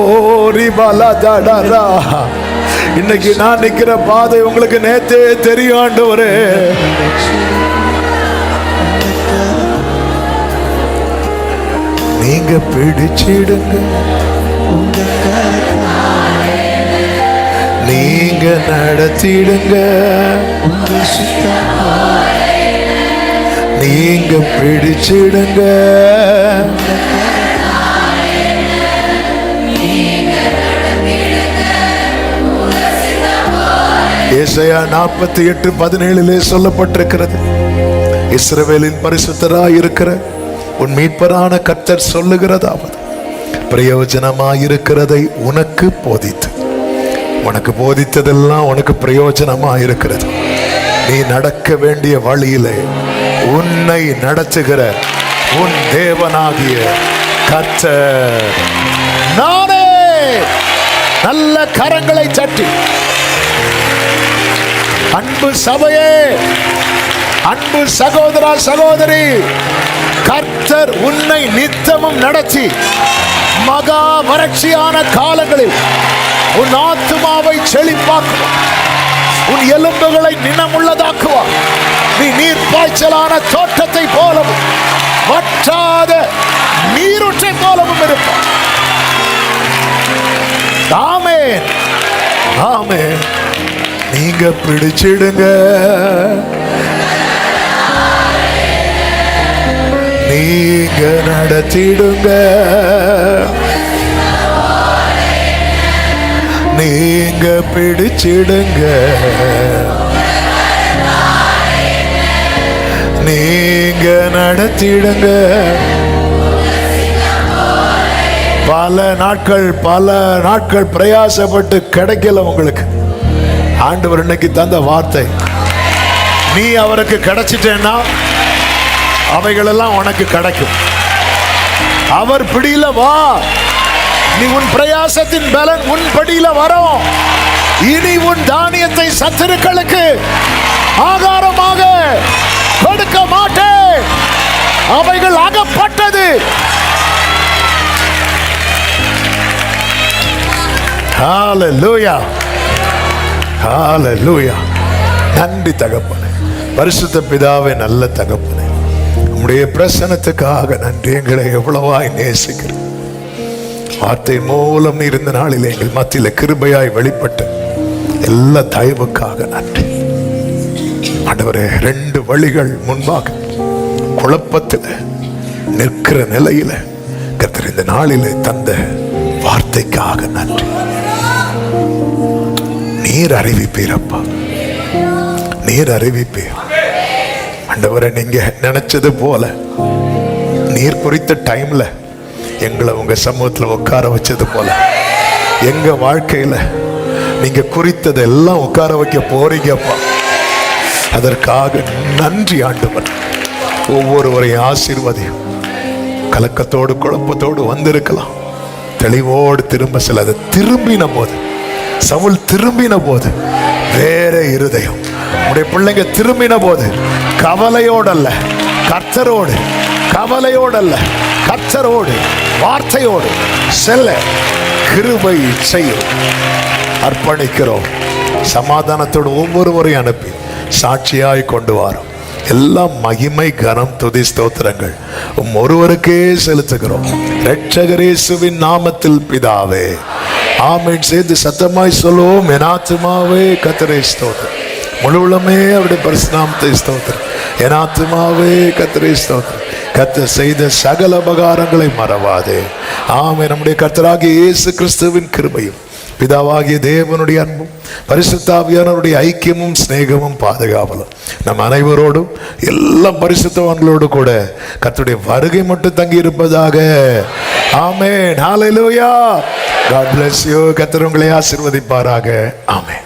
ரிபாலா தடரா, இன்னைக்கு நான் நிக்கிற பாதை உங்களுக்கு நேத்தே தெரியும் ஆண்டவரே. நீங்க பிடிச்சிடுங்க, நீங்க நடத்திடுங்க, நீங்க பிடிச்சிடுங்க. ஏசாயா 48:17 சொல்லப்பட்டிருக்கிறது, இஸ்ரவேலின் பரிசுத்தராய் இருக்கிற உன் மீட்பரான கர்த்தர் சொல்லுகிறதாவது, பிரயோஜனமாயிருக்கிறதை உனக்கு போதித்து, உனக்கு போதித்ததெல்லாம் உனக்கு பிரயோஜனமாயிருக்கிறது. நீ நடக்க வேண்டிய வழியிலே உன்னை நடத்துகிற உன் தேவனாகிய கர்த்தர் நானே. நல்ல கரங்களை தட்டி அன்பு சபையே, அன்பு சகோதரா சகோதரி, கர்த்தர் உன்னை நித்தமும் நடத்தி மகா வறட்சியான காலங்களில் உன் ஆத்துமாவை செழிப்பாக்குவார், உன் எலும்புகளை நினமுள்ளதாக்குவார். நீ நீர் பாய்ச்சலான தோட்டத்தை போலவும் வற்றாத நீரூற்றை போலவும் இருப்பார். ஆமென். ஆமென். நீங்க பிடிச்சிடுங்க, நீங்க நடத்திடுங்க, நீங்க பிடிச்சிடுங்க, நீங்க நடத்திடுங்க. பல நாட்கள் பிரயாசப்பட்டு கிடைக்கல உங்களுக்கு. ஆண்டவர் இன்னைக்கு தந்த வார்த்தை, நீ அவருக்கு கிடைச்சிட்டேன்னா அவைகளெல்லாம் உனக்கு கிடைக்கும். அவர் பிடியில வா, நீ உன் பிரயாசத்தின் பலன் உன் படியில வரும். இனி உன் தானியத்தை சத்துருக்களுக்கு ஆகாரமாக கொடுக்க மாட்டேன். அவைகள் அகப்பட்டது. ஹalleluya, ஹalleluya. நன்றி தகப்பனே, பரிசுத்த பிதாவே, நல்ல தகப்பனே, உம்முடைய பிரசன்னத்துக்காக நன்றி. எங்களை எவ்வளவாய் நேசிக்கிறேன். வார்த்தை மூலம் இருந்த நாளில் எங்கள் மத்தியில் கிருபையாய் வெளிப்பட்ட எல்லா தயவுக்காக நன்றி. ஆண்டவரே, 2 வழிகள் முன்பாக குழப்பத்தில் நிற்கிற நிலையில கர்த்தர் இந்த நாளிலே தந்த வார்த்தைக்காக நன்றி. நீர் அறிவிப்பீரப்பா, நீர் அறிவிப்பீர். ஆண்டவரே, நீங்க நினைச்சது போல நீர் குறித்த டைம்ல எங்களை உங்க சமூகத்தில் உட்கார வச்சது போல எங்க வாழ்க்கையில நீங்க குறித்ததை எல்லாம் உட்கார வைக்க போறீங்கப்பா. அதற்காக நன்றி ஆண்டவர். ஒவ்வொருவரையும் ஆசீர்வதியும். கலக்கத்தோடு குழப்பத்தோடு வந்திருக்கலாம், தெளிவோடு திரும்ப செல்ல. அதை திரும்பின போது, சவுல் திரும்பின போது வேற இருதயம். உடைய பிள்ளைங்க திரும்பின போது கவலையோடல்ல கர்த்தரோடு, கவலையோடல்ல கர்த்தரோடு, வார்த்தையோடு செல்ல கிருபை செய்யும். அர்ப்பணிக்கிறோம். சமாதானத்தோடு ஒவ்வொருவரையும் அனுப்பி சாட்சியாய் கொண்டு வரோம். எல்லாம் மகிமை, கனம், துதி, ஸ்தோத்திரங்கள் ஒருவருக்கே செலுத்துகிறோம். இரட்சகர் இயேசுவின் நாமத்தில் பிதாவே, ஆமென். சேர்ந்து சத்தமாய் சொல்லுவோம். என் ஆத்துமாவே கர்த்தரை ஸ்தோத்திரம், முழு உள்ளமே அவருடைய பரிசுநாமத்தை ஸ்தோத்திரம். என் ஆத்துமாவே கர்த்தரை ஸ்தோத்திரம், கர்த்தர் செய்த சகல உபகாரங்களை மறவாதே. ஆமென். நம்முடைய கர்த்தராகிய இயேசு கிறிஸ்துவின் கிருபையும், பிதாவாகிய தேவனுடைய அன்பும், பரிசுத்த ஆவியானவருடைய ஐக்கியமும் சிநேகமும் பாதுகாவலும் நம் அனைவரோடும், எல்லா பரிசுத்தவான்களோடு கூட கர்த்தருடைய வருகை மட்டும் தங்கி இருப்பதாக. ஆமென். ஹalleluya. God bless you. கர்த்தர் உங்களை ஆசீர்வதிப்பாராக. ஆமென்.